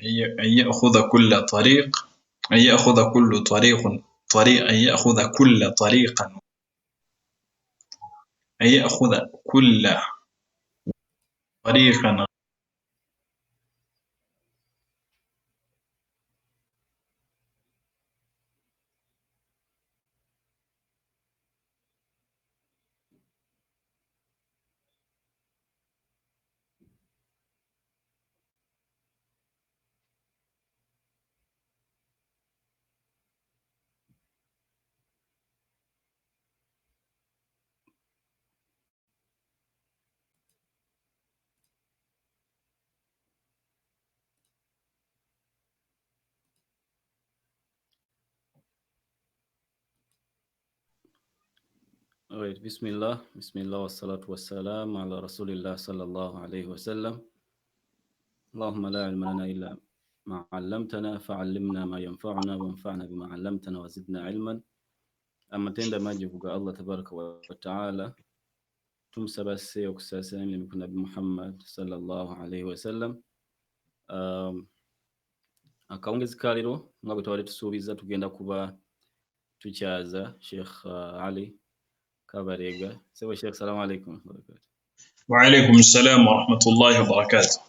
أن يأخذ كل طريق أن يأخذ كل طريق أن يأخذ كل طريقا أن يأخذ كل طريقا. Alright, Bismillah wassalatu wassalam ala Rasulillah sallallahu alayhi wa sallam. Allahumma la ilma lana illa ma 'allamtana fa'allimna ma yanfa'una wanfa'na bima 'allamtana wa zidna ilman. Amatenda majibu ga Allah tabaraka wa ta'ala. Tumusaba se okusasira emirimu ku Nabi Muhammad sallallahu alayhi wa sallam. Akawungezi kaliro nga bwe twali tusuubiza tugenda kuba tukyaza Sheikh Ali Kabarega. Sebo Sheikh, salamu alaykum. Wa alaykum assalam wa rahmatullahi wa barakatuh.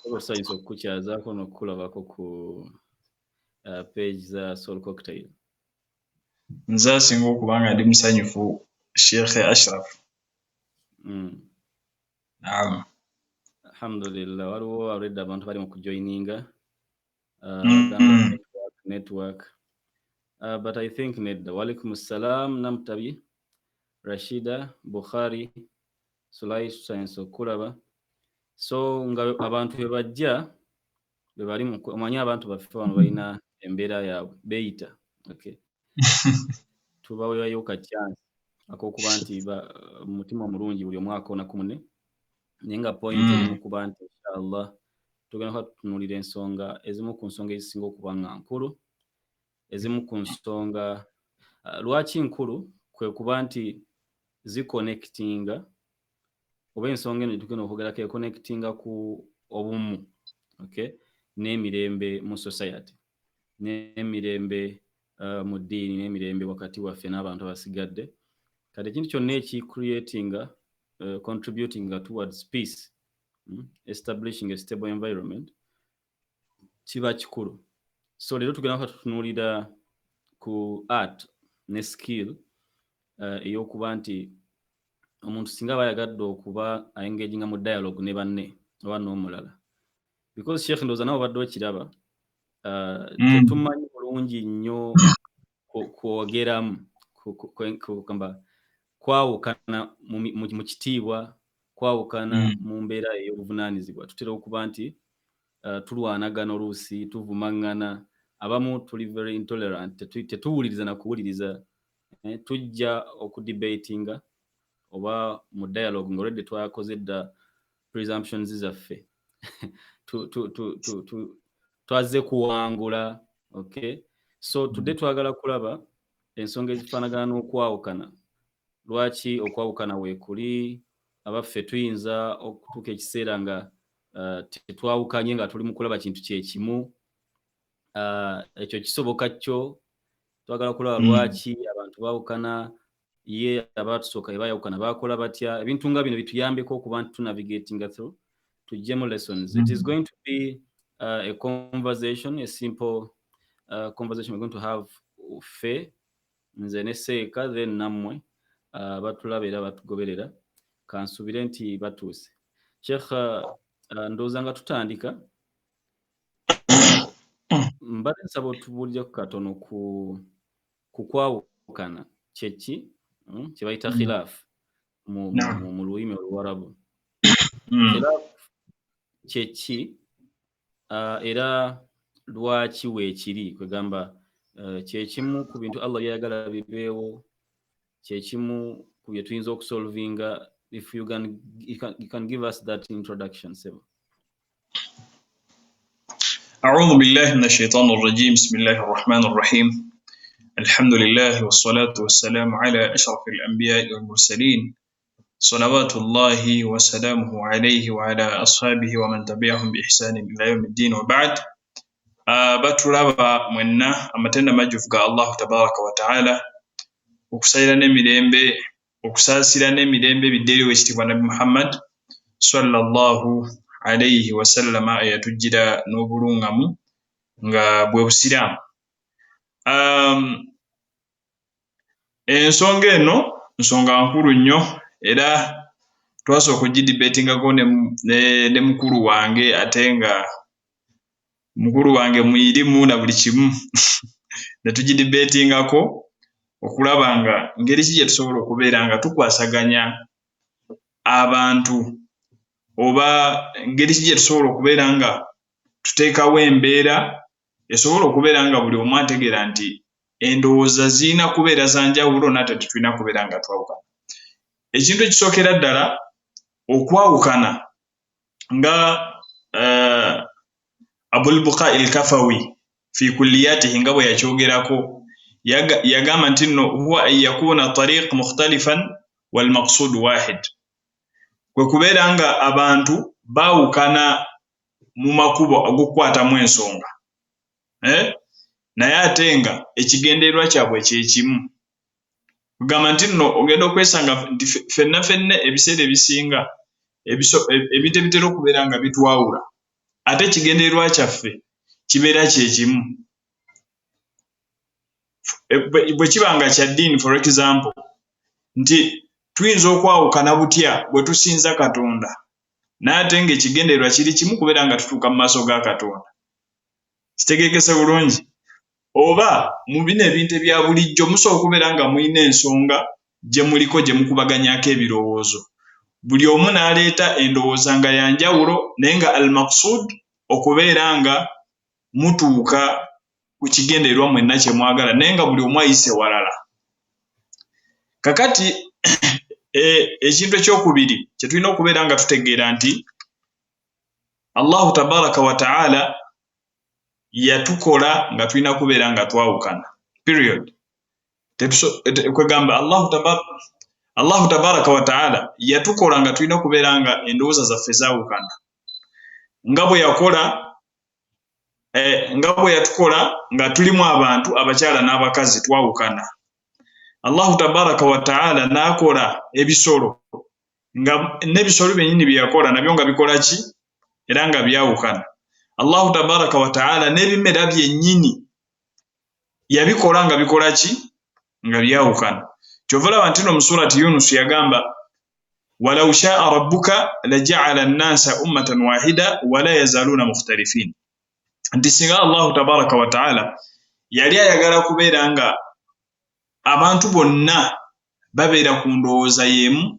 Okusanyusa okukukyazaako n'okukulabako ku page za Soul Cocktail. Nze asinga okuba nga ndi musanyufu Sheikh Ashraf. Naam. Alhamdulillah, waliwo already abantu bali mu kujoininga network. But I think nedda. Wa alaykum assalam Namtabi, Rashida, Bukhari, Sulai tusanyusa okulaba. So nga abantu bwe bajja bwe bali omanyi abantu baffe bano balina embeera yaabwe beeyita. Okay. Tubaweeyo ka chance ak'okuba nti mutima omulungi buli omwaka onakune naye nga point erimu kuba nti inshallah tugenda kutunuulira ensonga ezimu ku nsonga ezisinga okuba nga nkulu, ezimu ku nsonga lwaki nkulu kwe kuba nti ziconnectinga oba ensonga eno tugenda okugerako econnectinga ku obumu, okay, n'emirembe mu society, n'emirembe mu ddiini, n'emirembe wakati waffe n'abantu abasigadde. Kati ekintu kyonna ekicreatinga contributing towards peace, establishing a stable environment kiba kikulu. So leero tugenda kutunuulira ku art ne skill ey'okuba nti omuntu singa bayagadde okuba ayengaginga mu dialogue ne banne oba n'omulala, because Sheikh ndowooza nawe obadde okiraba tetumanyi bulungi nnyo kwogeramu kugamba kwawukana mu kitiibwa, kwawukana mu mbeera ey'obuvunaanyizibwa. Tutera okuba nti tulwanagana oluusi, tuvumaŋŋana, abamu tuli very intolerant, tetuwuliriza na kuwuliriza, tujja okudebatinga oba mu dialogue nga already twakoze dda presumptions zaffe twazze kuwangula. Okay, so today twagala kulaba ensonga ezifaanagana n'okwawukana. Lwaki okwawukana weekuli? Abaffe tuyinza okutuuka ekiseera nga tetwawukanye nga tuli mu kulaba kintu kyekimu. Ekyo kisoboka kyo. Twagala kulaba lwaki abantu baawukana, ye abaatusooka be baayawukana baakola batya. Ebintu nga bino bituyambeko okuba nti tunavigatinga through, tuggyemu lessons. It is going to be a conversation, a simple conversation we're going to have ffe, nze ne Seeka, then nammwe batulaba era batugoberera. Kansubire nti batuuse. Sheikh, ndowooza nga tutandika mbadde nsaba otubuulireko katono ku kwawukana kyeki, kye bayita khilaafu mu lulimi Oluwarabu. Khilaafu kyeki era lwaki weekiri? Kwegamba kyekimu ku bintu Allah byayagala bibeewo, kyekimu ku bye tuyinza okusolvinga. If you can give us that introduction, Sebo. أعوذ بالله من الشيطان الرجيم. بسم الله الرحمن الرحيم. الحمد لله والصلاة والسلام على أشرف الأنبياء والمرسلين صلوات الله وسلامه عليه وعلى أصحابه ومن تبعهم بإحسان إلى يوم الدين وبعد. batulaba mwenna amatenda majjufu ga Allah tabaraka wa ta'ala okusalira n'emirembe okusaasira n'emirembe bidderiwo ekitibwa Nabi Muhammad sallallahu alayhi wa sallama eyatujjira n'obulungamu nga bwe busiraamu. Ensonga eno nsonga nkulu nnyo era twasooka okugidibetingako ne mukulu wange ate nga mukulu wange mwirimu na buli kimu ne tugidibetingako okulaba nga ngeri ki gye tusobola okubeera nga tukwasaganya abantu oba ngeri ki gye tusobola okubeera nga tuteekawo embeera esobola okubeera nga buli omu ategeera nti endowooza zirina kubeera za njawulo nate tetulina kubeera nga twawukana. Ekintu ekisookera ddala okwawukana nga Abul Buqa al-Kafawi fi kulliyatihi nga bwe yakyogerako yagamba nti nno huwa an yakuna tariq mukhtalifan wal maqsud wahid, kwe kubeera nga abantu baawukana mu makubo ag'okukwatamu ensonga naye ate nga ekigendererwa kyabwe kyekimu. Kugamba nti nno ogenda okwesanga nti ffenna ebiseera ebisinga ebintu ebitera okubeera nga bitwawula ate ekigendererwa kyaffe kibeera kyekimu. Bwe kiba nga kya ddiini, for example, nti tuyinza okwawukana butya bwe tusinza Katonda naye ate nga ekigendererwa kiri kimu kubeera nga tutuuka mu maaso ga Katonda. Kitegeekese bulungi? Oba mu bino ebintu ebya bulijjo musobola okubeera nga mulina ensonga gye muliko gye mukubaganyako ebirowoozo, buli omu n'aleeta endowooza nga ya njawulo naye nga al-maqsud okubeera nga mutuuka ku kigendererwa mwenna kye mwagala naye nga buli omu ayise walala. Kakati ekintu ekyokubiri kye tulina okubeera nga tutegeera nti Allahu tabaraka wa ta'ala yatukola nga tulina kubeera nga twawukana, period. Kwegamba Allahu tabaraka wa ta'ala yatukola nga tulina kubeera nga endowooza zaffe zaawukana nga bwe yatukola nga tulimu abantu abakyala n'abakazi twawukana. Allahu tabaraka wa ta'ala n'akola ebisolo nga n'ebisolo byennyini bye yakola nabyo nga bikola ki era nga byawukana. Allahu tabaraka wa ta'ala n'ebimera byennyini yabikola nga bikola ki nga byawukana. Kyova olaba nti no mu surati Yunus yagamba walau shaa rabbuka laja'ala an-nasa ummatan wahida wala yazaluna mukhtalifin, nti singa Allahu tabaraka wa ta'ala yali ayagala kubeera nga abantu bonna babeera ku ndowooza y'emu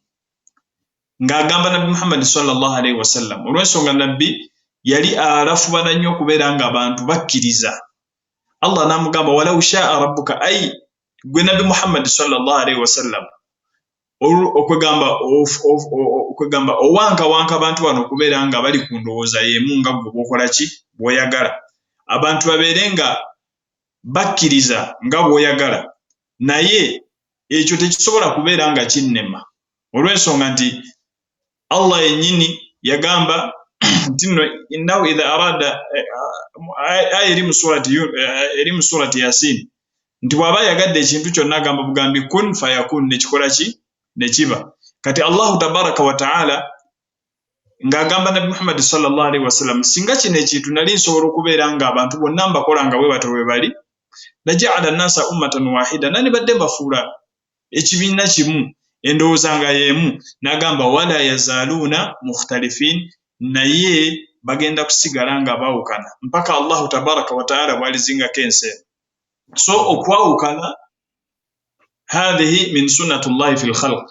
ng'agamba Nabi Muhammad sallallahu alayhi wasallam, olw'ensonga nabbi yali alafubana nnyo okubeera nga abantu bakkiriza. Allah n'amugamba walau shaa rabbuka, ay gwe Nabi Muhammad sallallahu alayhi wasallam okwegamba owankawanka abantu bano okubeera nga bali ku ndowooza y'emu nga gwe bw'okola ki bw'oyagala, abantu babeere nga bakkiriza nga bw'oyagala, naye ekyo tekisobola kubeera nga kinnema olw'ensonga nti Allah yennyini yagamba nti nno innahu idha arada eri mu surati Yasin nti bw'aba yagadde ekintu kyonna agamba bugambi kun fayakun, nekikola ki nekiba. Kati Allahu tabaraka wa ta'ala ng'agamba Nabi Muhammad sallallahu alayhi wasallam, singa kino ekintu nali nsobola okubeera nga abantu bonna mbakola nga bwe batyo bwe bali, laja'ala an-nasa ummatan wahida, nani badde bafuula ekibiina kimu endowooza nga y'emu, n'agamba wala yazaluna mukhtalifin, naye bagenda kusigala nga baawukana mpaka Allahu tabaraka wa ta'ala bw'alizingako ensi. So okwawukana hadhihi min sunnatullahi fil khalq,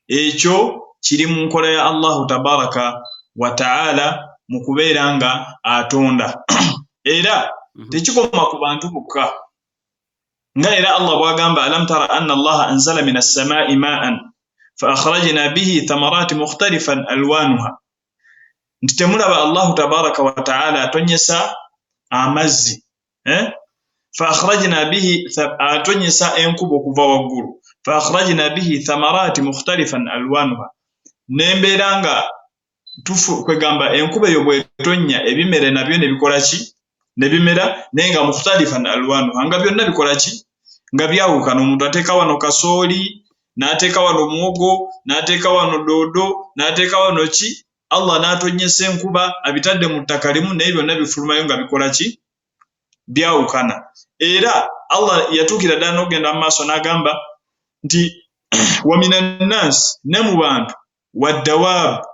ekyo kiri mu nkola ya Allahu tabaraka wa ta'ala mu kubeera nga atonda era tekikoma ku bantu bokka, nga era Allah bw'agamba alam tara anna Allah anzala min as-samaa'i ma'an fa akhrajna bihi thamarati mukhtalifan alwanuha, nti temulaba Allahu tabaraka wa ta'ala atonyesa amazzi fa akhrajna bihi, atonyesa enkuba okuva waggulu, fa akhrajna bihi thamarati mukhtalifan alwanuha, nembeera nga kwegamba enkuba eyo bwetonya ebimera nabyo ne bikola ki ne bimera naye nga mukhtalifan alwanu nga byonna bikola ki nga byawukana. Omuntu ateeka wano kasooli n'ateeka wano muwogo n'ateeka wano doodo n'ateeka wano ki, Allah n'atonyesa enkuba abitadde mu ttaka limu naye byonna bifulumayo nga bikola ki byawukana. Era Allah yatuukira ddala n'ogenda mu maaso n'agamba nti wa minan nas, ne mu bantu, waddawab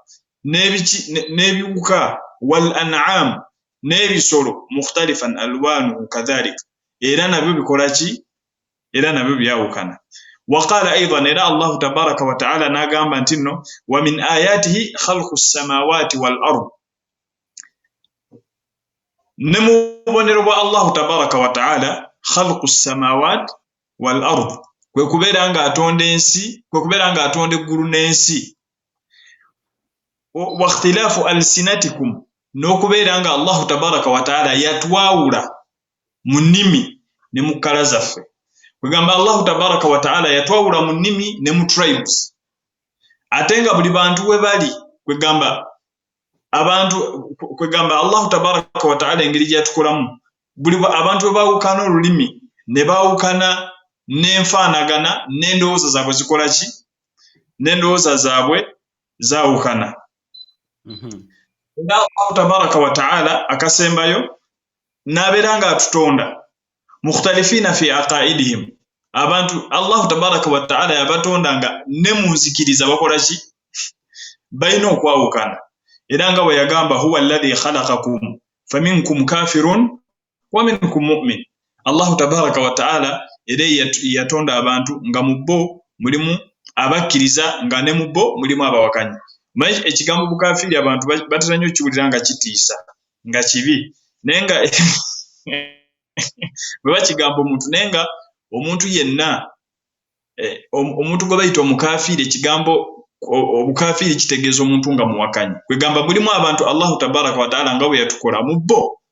n'ebiwuka, wal an'am n'ebisolo, mukhtalifan alwanuhu kadhalik, era nabyo bikola ki, era nabyo byawukana. وقال أيضا إلى الله تبارك وتعالى ناقام أنتنو ومن آياته خلق السماوات والأرض، نمو الله تبارك وتعالى خلق السماوات والأرض kwekubera nga atonda ensi, kwekubera nga atonda eggulu n'ensi. Wa ikhtilafu alsinatikum, n'okubeera nga Allah tabaraka wa taala yatwawula mu nnimi ne mu kkala zaffe. Kwegamba Allah tabaraka wa taala yatwawula mu nnimi ne mu tribes, ate nga buli bantu we bali, kwegamba Allah tabaraka wa taala engeri gyatukolamu, buli abantu we baawukana olulimi ne baawukana n'enfaanagana n'endowooza zaabwe zikola ki, n'endowooza zaabwe zaawukana. Allah tabaraka wa taala akasembayo n'abeera nga atutonda mukhtalifina fi aqaidihim, abantu Allah tabaraka wa taala yabatonda nga ne munzikiriza bakola ki, balina okwawukana. Era nga bwe yagamba huwa alladhi khalaqakum faminkum kafirun wa minkum mu'min, Allah tabaraka wa taala era yatonda abantu nga mu bo mulimu abakkiriza nga ne mu bo mulimu abawakanyi. Manyi ekigambo bukafiri abantu batera nnyo kiwulira nga kitiisa, nga kibi, naye nga bwe bakigamba omuntu, naye nga omuntu yenna, omuntu gwe bayita omukafiri, ekigambo obukafiri kitegeeza omuntu nga muwakanyi. Kwegamba mulimu abantu Allahu tabaraka wa taala nga bwe yatukola, mu bo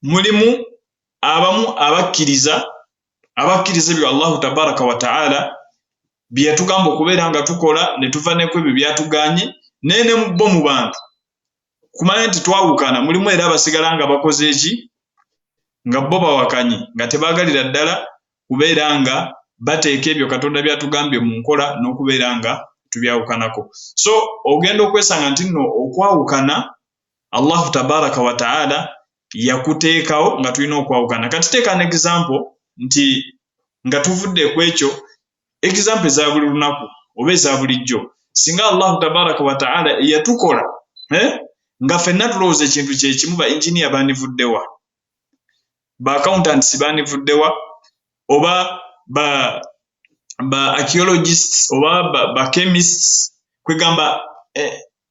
mulimu abamu abakkiriza ebyo Allahu tabaraka wa taala bye yatugamba okubeera nga tukola ne tuva ne ku ebyo byatuganye, naye ne mu bo mu bantu kumanya nti twawukana, mulimu era abasigala nga bakoze eki, nga bo bawakanyi, nga tebaagalira ddala kubeera nga bateeka ebyo Katonda byatugambye mu nkola n'okubeera nga tubyawukanako. So ogenda okwesanga nti nno okwawukana Allahu tabaraka wa taala yakuteekawo nga tulina okwawukana. Kati teeka ne example nti nga tuvudde ku ekyo, example za buli lunaku oba eza bulijjo. Singa Allahu tabaraka wa taala yatukola nga ffenna tulowooza ekintu kye kimu, ba engineer bandivuddewa, ba accountants bandivuddewa, oba ba archaeologists oba ba chemists. Kwegamba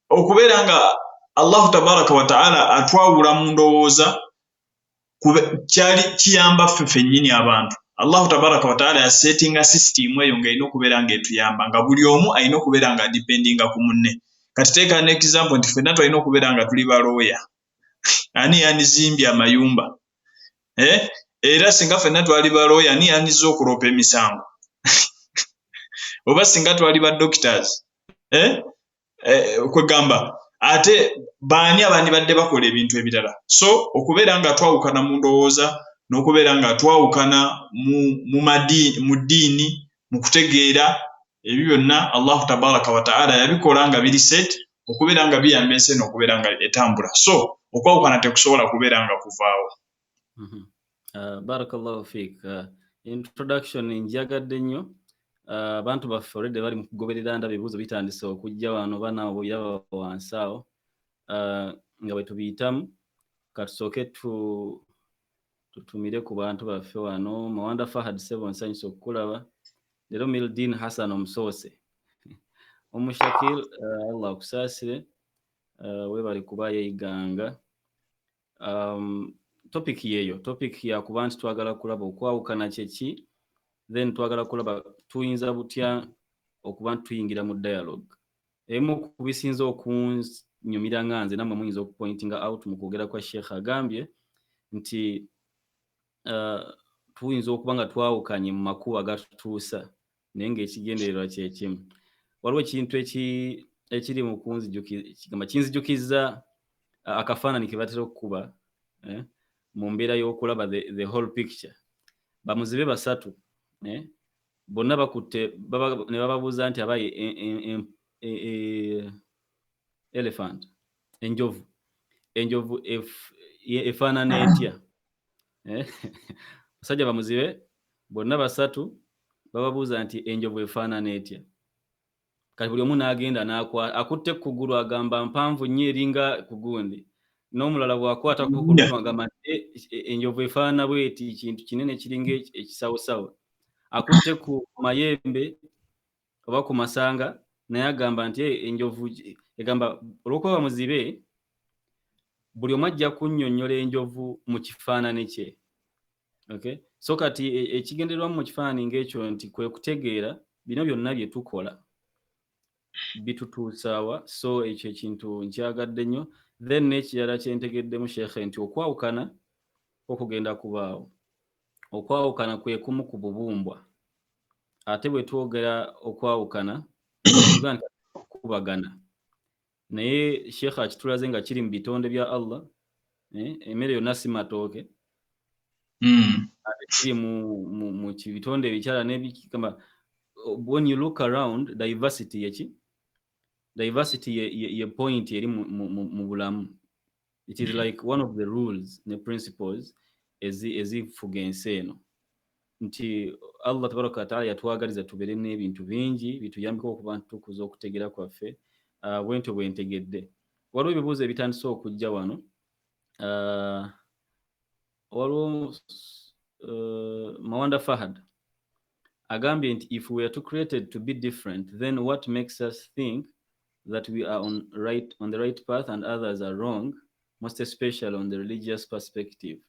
okubeera nga Allahu tabaraka wa taala atwawula mu ndowooza kyali kiyamba ffe ffennyini abantu. Allahu tabaraka wa taala yasetinga system eyo nga erina okubeera nga etuyamba, nga buli omu alina okubeera nga dependinga ku munne. Kati teeka ne example nti ffenna tulina okubeera nga tuli balooya, ani yanizimbye amayumba, era singa ffenna twali balooya ani yaniza okuloopa emisango oba singa twali ba doctors, kwegamba ate baani abandi badde bakola ebintu ebirala. So okubeera nga twawukana mu ndowooza n'okubeera nga twawukana mu ddiini, mu kutegeera, ebyo byonna Allahu tabaraka wa taala yabikola nga biri set okubeera nga biyamba ensi n'okubeera nga etambula. So okwawukana tekusobola kubeera nga kuvaawo. Barakallahu fiik. Introduction njagadde nnyo. Abantu baffe already bali mu kugoberera ndaba ebibuuzo bitandise okujja wano, banaawo bwiraba wansi awo nga bwe tubiyitamu. Katusooke tutumire ku bantu baffe wano. Mawanda Fahad Sebo nsanyusa okukulaba. Leero Mildin Hassan omusoose. Omushakil Allah akusaasire, weebale kuba yeeyiganga. Topic yeeyo, topic ya kuba nti twagala kulaba okwawukana kyeki, then twagala kulaba tuyinza butya okuba nti tuyingira mu dialogue. Emu ku bisinza okunyumira nga nze nammwe muyinza okupointinga out mu kwogera kwa Sheikh agambye nti tuyinza okuba nga twawukanye mu makubo agatutuusa naye ng'ekigendererwa kye kimu. Waliwo ekintu ekiri mu kigamba kinzijukiza akafaananyi ke batera okukuba mu mbeera y'okulaba the whole picture. Bamuzibe basatu bonna bakutte ne bababuuza nti abaye elephant enjovu efaanana etya? Basajja bamuzibe bonna basatu bababuuza nti enjovu efaanana etya? Kati buli omu n'agenda akutte ku ggulu agamba mpanvu nnyo eringa ku gundi, n'omulala bw'akwata ku lutu agamba enjovu efaanana bw'eti, kintu kinene kiringa ekisawosawo. Akutte ku mayembe oba ku masanga naye agamba nti enjovu egamba olw'okuba bamuzibe buli omu ajja kunnyonnyola enjovu mu kifaananyi kye. Okay? So kati ekigenderwamu mu kifaananyi ng'ekyo nti kwe kutegeera bino byonna bye tukola bitutuusaawa. So ekyo ekintu nkyagadde nnyo. Then n'ekirala kye ntegeddemu Sheikh nti okwawukana okugenda kubaawo. Okwawukana kwe kumu ku bubumbwa. Ate bwe twogera okwawukana kubagana. Naye Sheikh akitulaze nga kiri mu bitonde bya Allah. Emmere yonna si matooke. Ate kiri mu bitonde ebikyala n'ebikamba. When you look around, diversity ye point eri mu bulamu. It is like one of the rules ne principles ezifuga ensi eno. Nti Allah tabaraka wa taala yatwagaliza tubeere n'ebintu bingi bituyambeko okuba ntukuza okutegeera kwaffe. Bwentyo bwentegedde. Waliwo ebibuuzo ebitandise okujja wano. Waliwo Mawanda Fahad agambye nti if we are created to be different, then what makes us think that we are on the right path and others are wrong, most especially on the religious perspective?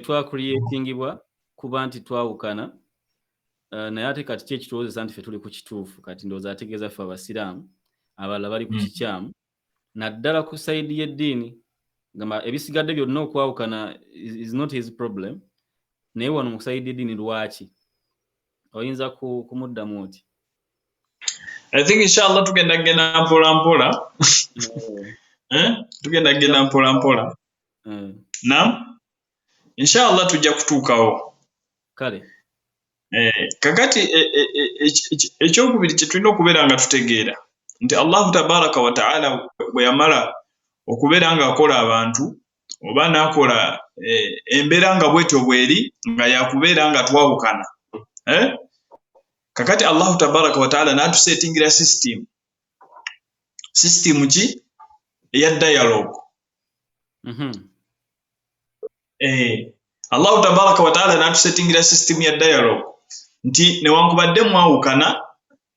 Twakreatingibwa kuba nti twawukana, naye ate kati kyekituwozesa nti ffe tuli ku kituufu. Kati ndowooza ategeeza ffe abasiraamu abalala bali ku kikyamu, naddala ku sayidi y'eddiini gamba ebisigadde byonna okwawukana is not his problem. Naye wano mu sayidi y'eddiini lwaki? Oyinza kumuddamu oti? I think inshallah tugenda mpola. Tugenda mpola. Naam, inshallah tujja kutuukawo. Kale. Kakati ekyokubiri kye tulina okubeera nga tutegeera nti Allahu tabaraka wa ta'ala bwe yamala okubeera nga akola abantu oba n'akola embeera nga bwetyo bweri nga yakubeera nga twawukana. Kakati Allahu tabaraka wa ta'ala n'atusetingira system ki eya dialogue. Allahu tabaraka wa ta'ala n'atusetingira system ya dialogue nti newankubadde mwawukana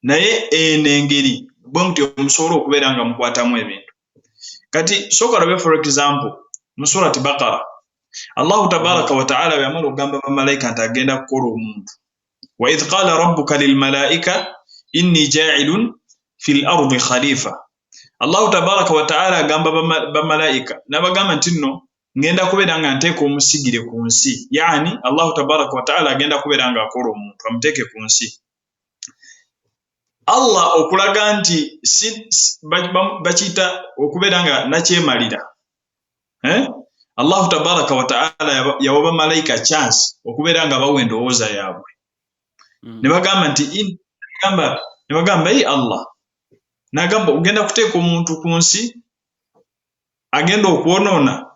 naye enengeri bwe mutyo musobola okubeera nga mukwatamu ebintu. Kati sokarabe for example mu surati Baqara Allahu tabaraka wa ta'ala yamala okugamba bamalayika nti agenda kukola omuntu. Wa idh qala rabbuka lil malaika inni ja'ilun fil ardi khalifa. Allahu tabaraka wa ta'ala agamba bamalayika nabagamba nti nno ngenda kubeera nga nteeka omusigire ku nsi. Yani Allahu tabaraka wa ta'ala agenda kubeera nga akola omuntu amuteeke ku nsi. Allah okulaga nti bakiyita okubeera nga nakyemalira. Allahu tabaraka wa ta'ala yawa bamalayika chance okubeera nga bawa endowooza yaabwe. Ne bagamba nti nebagamba Allah nagamba ogenda kuteeka omuntu ku nsi agenda okwonoona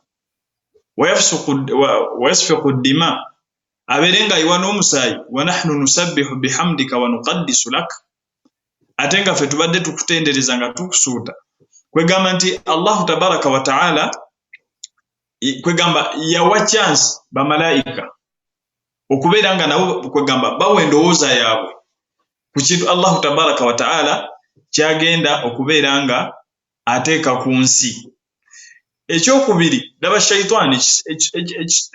wayasfiqu ddima abeere nga ayiwa n'omusaayi wa nahnu nusabbihu bihamdika wa nuqaddisu lak, ate nga ffe tubadde tukutendereza nga tukusuuta. Kwegamba nti Allahu tabaraka wa ta'ala kwegamba yawa chance bamalayika okubeera nga nabo kwegamba bawa endowooza yaabwe ku kintu Allahu tabaraka wa ta'ala kyagenda okubeera nga ateeka ku nsi. Ekyokubiri laba shaitani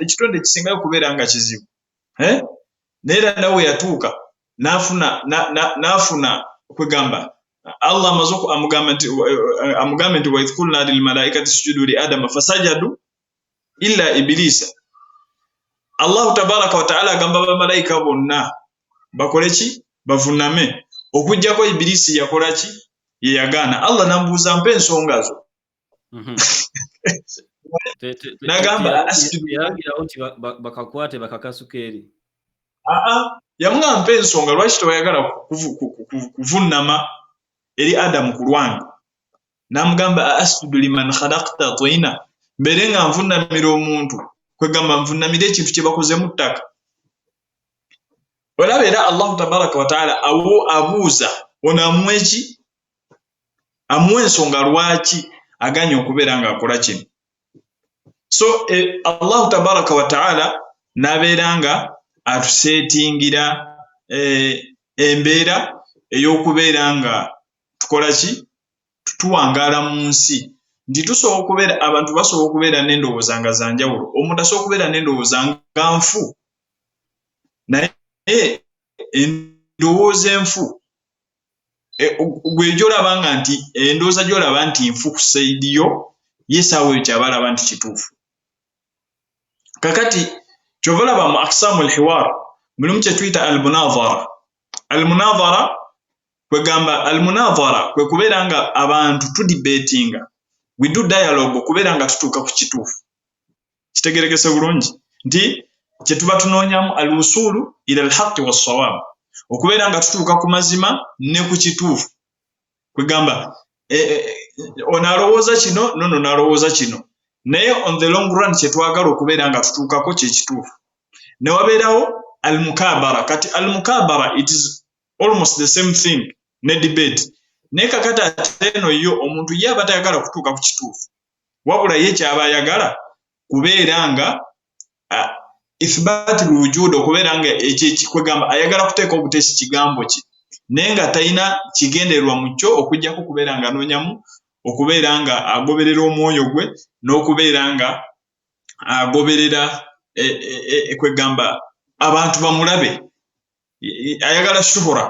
ekitonde ekisingayo okubeera nga kizibu. Naye nawe yatuuka n'afuna kwegamba Allah amaze amugambe nti wa idh qulna lil malaikati isjudu li adama fasajadu illa ibilisa. Allahu tabaraka wa ta'ala agamba bamalayika bonna bakole ki? Bavuname okujjako Ibilisi yakola ki ye yagaana Allah nambuuza mpa ensonga zo nagamba yalagirawo nti bakakwate bakakasuka eri yamugamba mpa ensonga lwaki tewayagala kuvunnama eri Adamu ku lwange namugamba asjudu liman khalaqta tina mbere nga nvunnamira omuntu kwegamba nvunnamira ekintu kye bakoze mu ttaka olaba era Allahu tabaraka wa taala abuuza ono amuwa ensonga lwaki aganye okubeera ng'akola kino so Allahu tabaraka wa taala n'abeera nga atuseetingira embeera ey'okubeera nga tukola ki tuwangaala mu nsi nti tusobola okubeera abantu basobola okubeera n'endowooza nga za njawulo omuntu asobola okubeera n'endowooza nga nfu naye endowooza enfu gwe gy'olaba nga nti endowooza gy'olaba nti nfu ku sayidi yo yesaawa eyo kyaba alaba nti kituufu kakati kyova olaba mu aksamu alhiwar mulimu kye tuyita almunadhara kwegamba almunadhara kwe kubeera nga abantu tudibetinga we do dialogue okubeera nga tutuuka ku kituufu kitegerekese bulungi nti kye tuba tunoonyamu alwusulu ila alhaqi wassawab okubeera nga tutuuka ku mazima ne ku kituufu kwegamba ono alowooza kino nono n'alowooza kino naye on the long run kye twagala okubeera nga tutuukako kye kituufu ne wabeerawo almukabara kati almukabara it is almost the same thing ne debate naye kakati ate eno yo omuntu ye aba tayagala kutuuka ku kituufu wabula ye kyaba ayagala kubeera nga ithbati lwujud okubeera nga kwegamba ayagala kuteeka obuteesi kigambo ki naye nga talina kigendererwa mu kyo okujjako kubeera nga anoonyamu okubeera nga agoberera omwoyo gwe n'okubeera nga agoberera kwegamba abantu bamulabe ayagala shuhura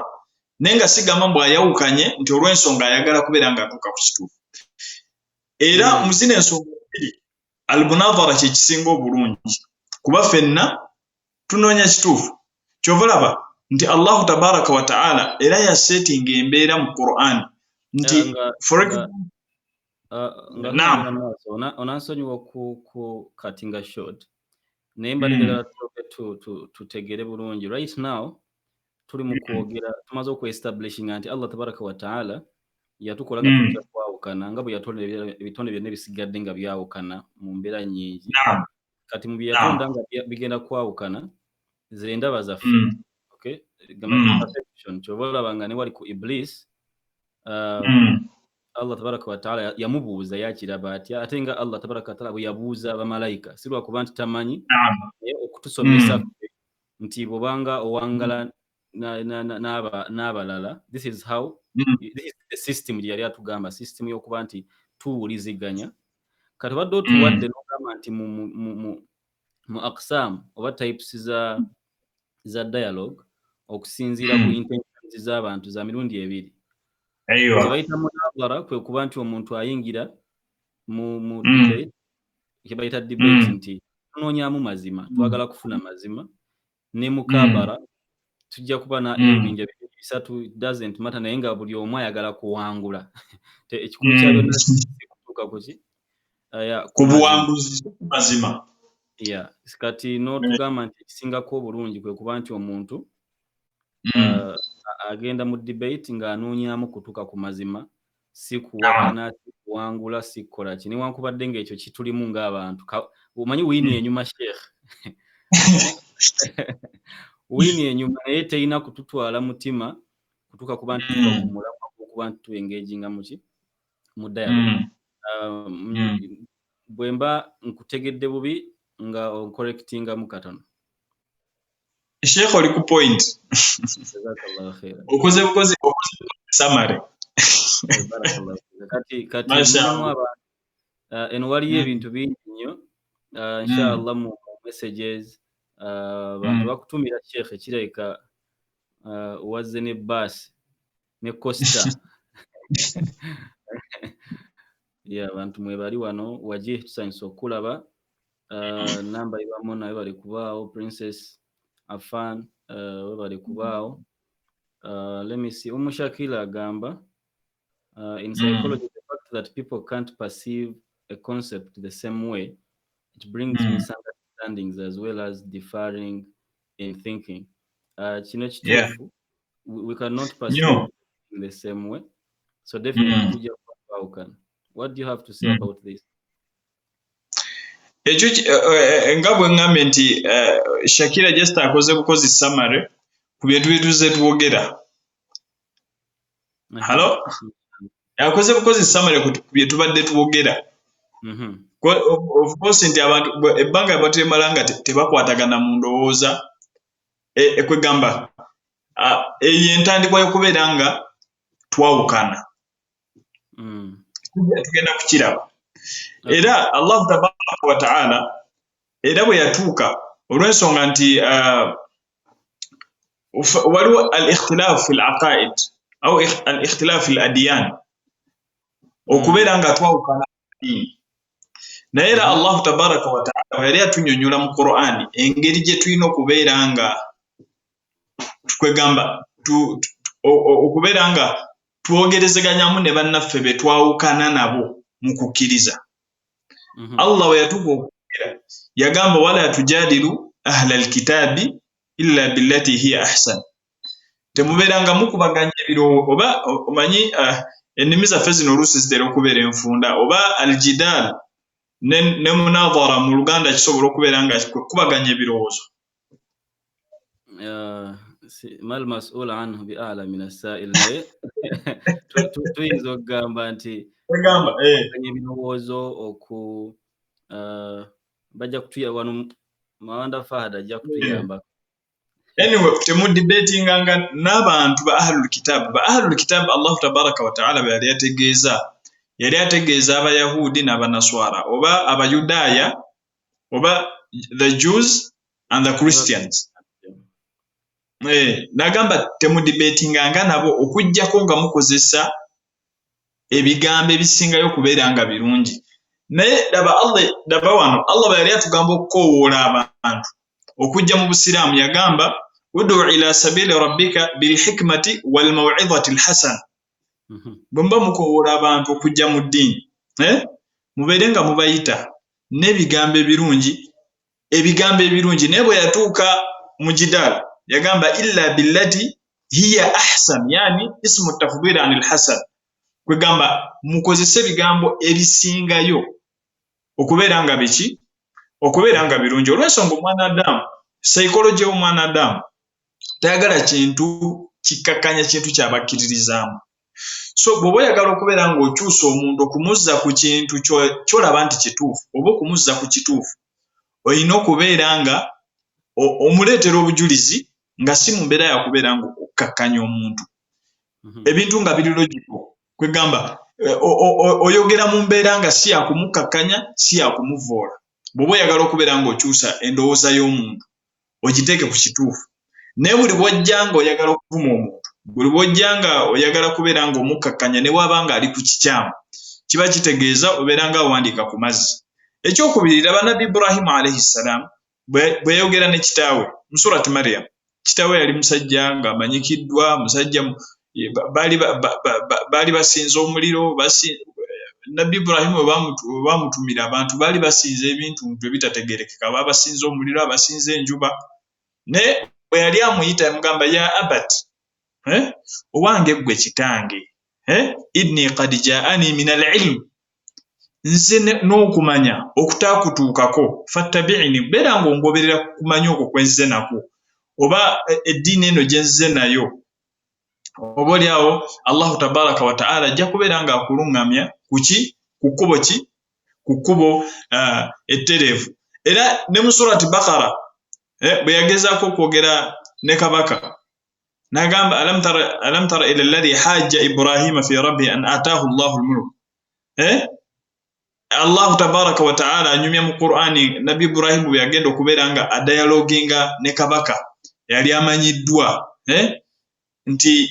naye nga sigamba mbw ayawukanye nti olw'ensonga ayagala kubeera nga atuuka ku kituufu era mu zino ensonga bbiri almunadhara kye kisinga obulungi kuba ffenna tunoonya kituufu kyova olaba nti Allahu tabaraka wa taala era yaseetinga embeera mu Qur'an nti onansonyiwa ku cutting short naye mbaddala tutegere bulungi right now tuli mu kwogera tumaze okwe-establishing nti Allah tabaraka wa taala yatukola nga tujja kwawukana nga bwe yatonda ebitonde byonna ebisigadde nga byawukana mu mbeera nnyingi kati mu bye yatonda nga bigenda kwawukana ze ndaba zaffe okay perception kyova olaba nga ne wali ku Iblis Allah tabaraka wa taala yamubuuza yakiraba atya ate nga Allah tabaraka wa taala bwe yabuuza bamalayika si lwakuba nti tamanyi naye okutusomesa nti bwobanga owangala n'abalala this is how this is the system gye yali atugamba system y'okuba nti tuwuliziganya kati obadde otuwadde n'ogamba nti mu aqsam oba types za dialogue okusinziira ku intentions z'abantu za mirundi ebiri kyebayita munadhara kwe kuba nti omuntu ayingira mu debate kyebayita debate nti tunoonyaamu mazima twagala kufuna mazima ne mukabara tujja kuba na ebinja bisatu doesn't matter naye nga buli omu ayagala kuwangula ekikulu kya byonna kutuuka ku buwanguzi ku mazima kati n'otugamba nti ekisingako obulungi kwe kuba nti omuntu agenda mu debate ng'anoonyaamu kutuuka ku mazima si kuwakana si kuwangula si kukola ki newankubadde ng'ekyo kitulimu ng'abantu omanyi wiini enyuma sheekh wiini enyuma naye terina kututwala mutima kutuuka kuba nti tuva ku mulamwa okuba nti tuengaginga mu dialogue bwe mba nkutegedde bubi nga oncorrectingamu katono Sheikh oli ku point okoze summary kati mulimu abantu eno waliyo ebintu bingi nnyo inshallah mu messages abantu bakutumira Sheikh ekirabika wazze ne baasi ne costa abantu mwebali wano waje tusanyusa okulaba namba ibamu nayo bali kubaawo Princess Afan bali kubaawo Let me see. Shakila agamba in psychology, the fact that people can't perceive a concept the same way, it brings misunderstandings as well as differing in thinking. Yeah. We cannot You perceive know, in the same way. So definitely, what do you have to say about this? ekyo nga bwe ŋŋambye nti Shakira just akoze bukozi summary ku bye tuze twogera. Halo? Akoze bukozi summary ku bye tubadde twogera. Of course nti abantu ebbanga batemala nga tebakwatagana mu ndowooza ekwegamba eyo entandikwa y'okubeera nga twawukana. Tugenda kukiraba. Era Allahu tabaraka wa ta'ala era bwe yatuuka olw'ensonga nti waliwo al-ikhtilaf fi al-aqaid au al-ikhtilaf fi al-adyan okubeera nga twawukana ddiini. Naye era Allahu tabaraka wa ta'ala yali atunyonnyola mu Qur'ani engeri gye tulina okubeera nga twegamba okubeera nga twogerezeganyamu ne bannaffe be twawukana nabo mu kukkiriza. Allah we yatuuka okubeera yagamba wala tujadilu ahla alkitabi illa billati hiya ahsan. Temubeeranga mukubaganya ebirowoozo oba omanyi ennimi zaffe zino oluusi zitera okubeera enfunda oba aljidal ne munadhara mu Luganda kisobola okubeera nga kubaganya ebirowoozo. mal mas'ul anhu bi a'la min as-sa'il. Tuyinza okugamba nti ebirowoozo bajja kutuyamba wano Mawanda Fahad ajja kutuyamba. Anyway, temudibetinganga n'abantu ba ahlul kitab. Ba ahlul kitab Allah tabaraka wa ta'ala yali ategeeza abayahudi n'abanaswara oba abayudaaya oba the Jews and the Christians. Nagamba temudibetinganga nabo okujjako nga mukozesa ebigambo ebisingayo okubeera nga birungi. Naye daba wano Allah bwe yali atugamba okukoowoola abantu okujja mu busiraamu yagamba ud'u ila sabili rabbika bilhikmati walmaw'izati alhasana. Bwe mukoowoola abantu okujja mu ddiini mubeere nga mubayita n'ebigambo ebirungi. Naye bwe yatuuka mu jidaal yagamba illa billati hiya ahsan, yani ismu tafdhil anil hasan. Kwegamba mukozese ebigambo ebisingayo okubeera nga biki okubeera nga birungi. Olw'ensonga omwana Adamu psychology y'omwana Adamu tayagala kintu kikakkanya kintu kyabakkiririzaamu. So bw'oba oyagala okubeera ng'okyusa omuntu okumuzza ku kintu ky'olaba nti kituufu oba okumuzza ku kituufu, olina okubeera nga omuleetera obujulizi nga si mu mbeera yakubeera nga okkakkanya omuntu. Ebintu nga biri logical. Kwegamba oyogera mu mbeera nga si yakumukkakkanya si yakumuvoola. Bw'oba oyagala okubeera ng'okyusa endowooza y'omuntu ogiteeke ku kituufu. Naye buli bw'ojja nga oyagala okuvuma omuntu, buli bw'ojja nga oyagala kubeera ng'omukkakkanya ne bw'aba nga ali ku kikyamu, kiba kitegeeza obeera nga awandiika ku mazzi. Ekyokubiri, laba Nabbi Ibrahim alayhi salaam bwe yayogera ne kitaawe mu surati Maryam. Kitaawe yali musajja ng'amanyikiddwa, musajja baali basinza omuliro. Nabbi Ibrahim baamutumira abantu baali basinza ebintu ebitategeerekeka, basinza omuliro, abasinza enjuba. Naye bwe yali amuyita yamugamba ya abat, owange ggwe kitange, inni qad jaani min al-ilm, nze n'okumanya okutaakutuukako, fattabi'ini, beera ng'ongoberera kumanya okwo kwe nzize nakwo oba eddiini eno gye nzize nayo. Oba oliawo Allahu tabaraka wa ta'ala ajja kubeera ng'akuluŋŋamya ku kkubo ku kkubo ettereevu. Era ne mu surati Bakara bwe yagezaako okwogera ne kabaka n'agamba alam tara ila alladhi hajja Ibrahima fi rabbi an ataahu Allahu al-mulk. Allahu tabaraka wa ta'ala anyumya mu Qur'ani Nabbi Ibrahim bwe yagenda okubeera nga adayaloginga ne kabaka yali amanyiddwa nti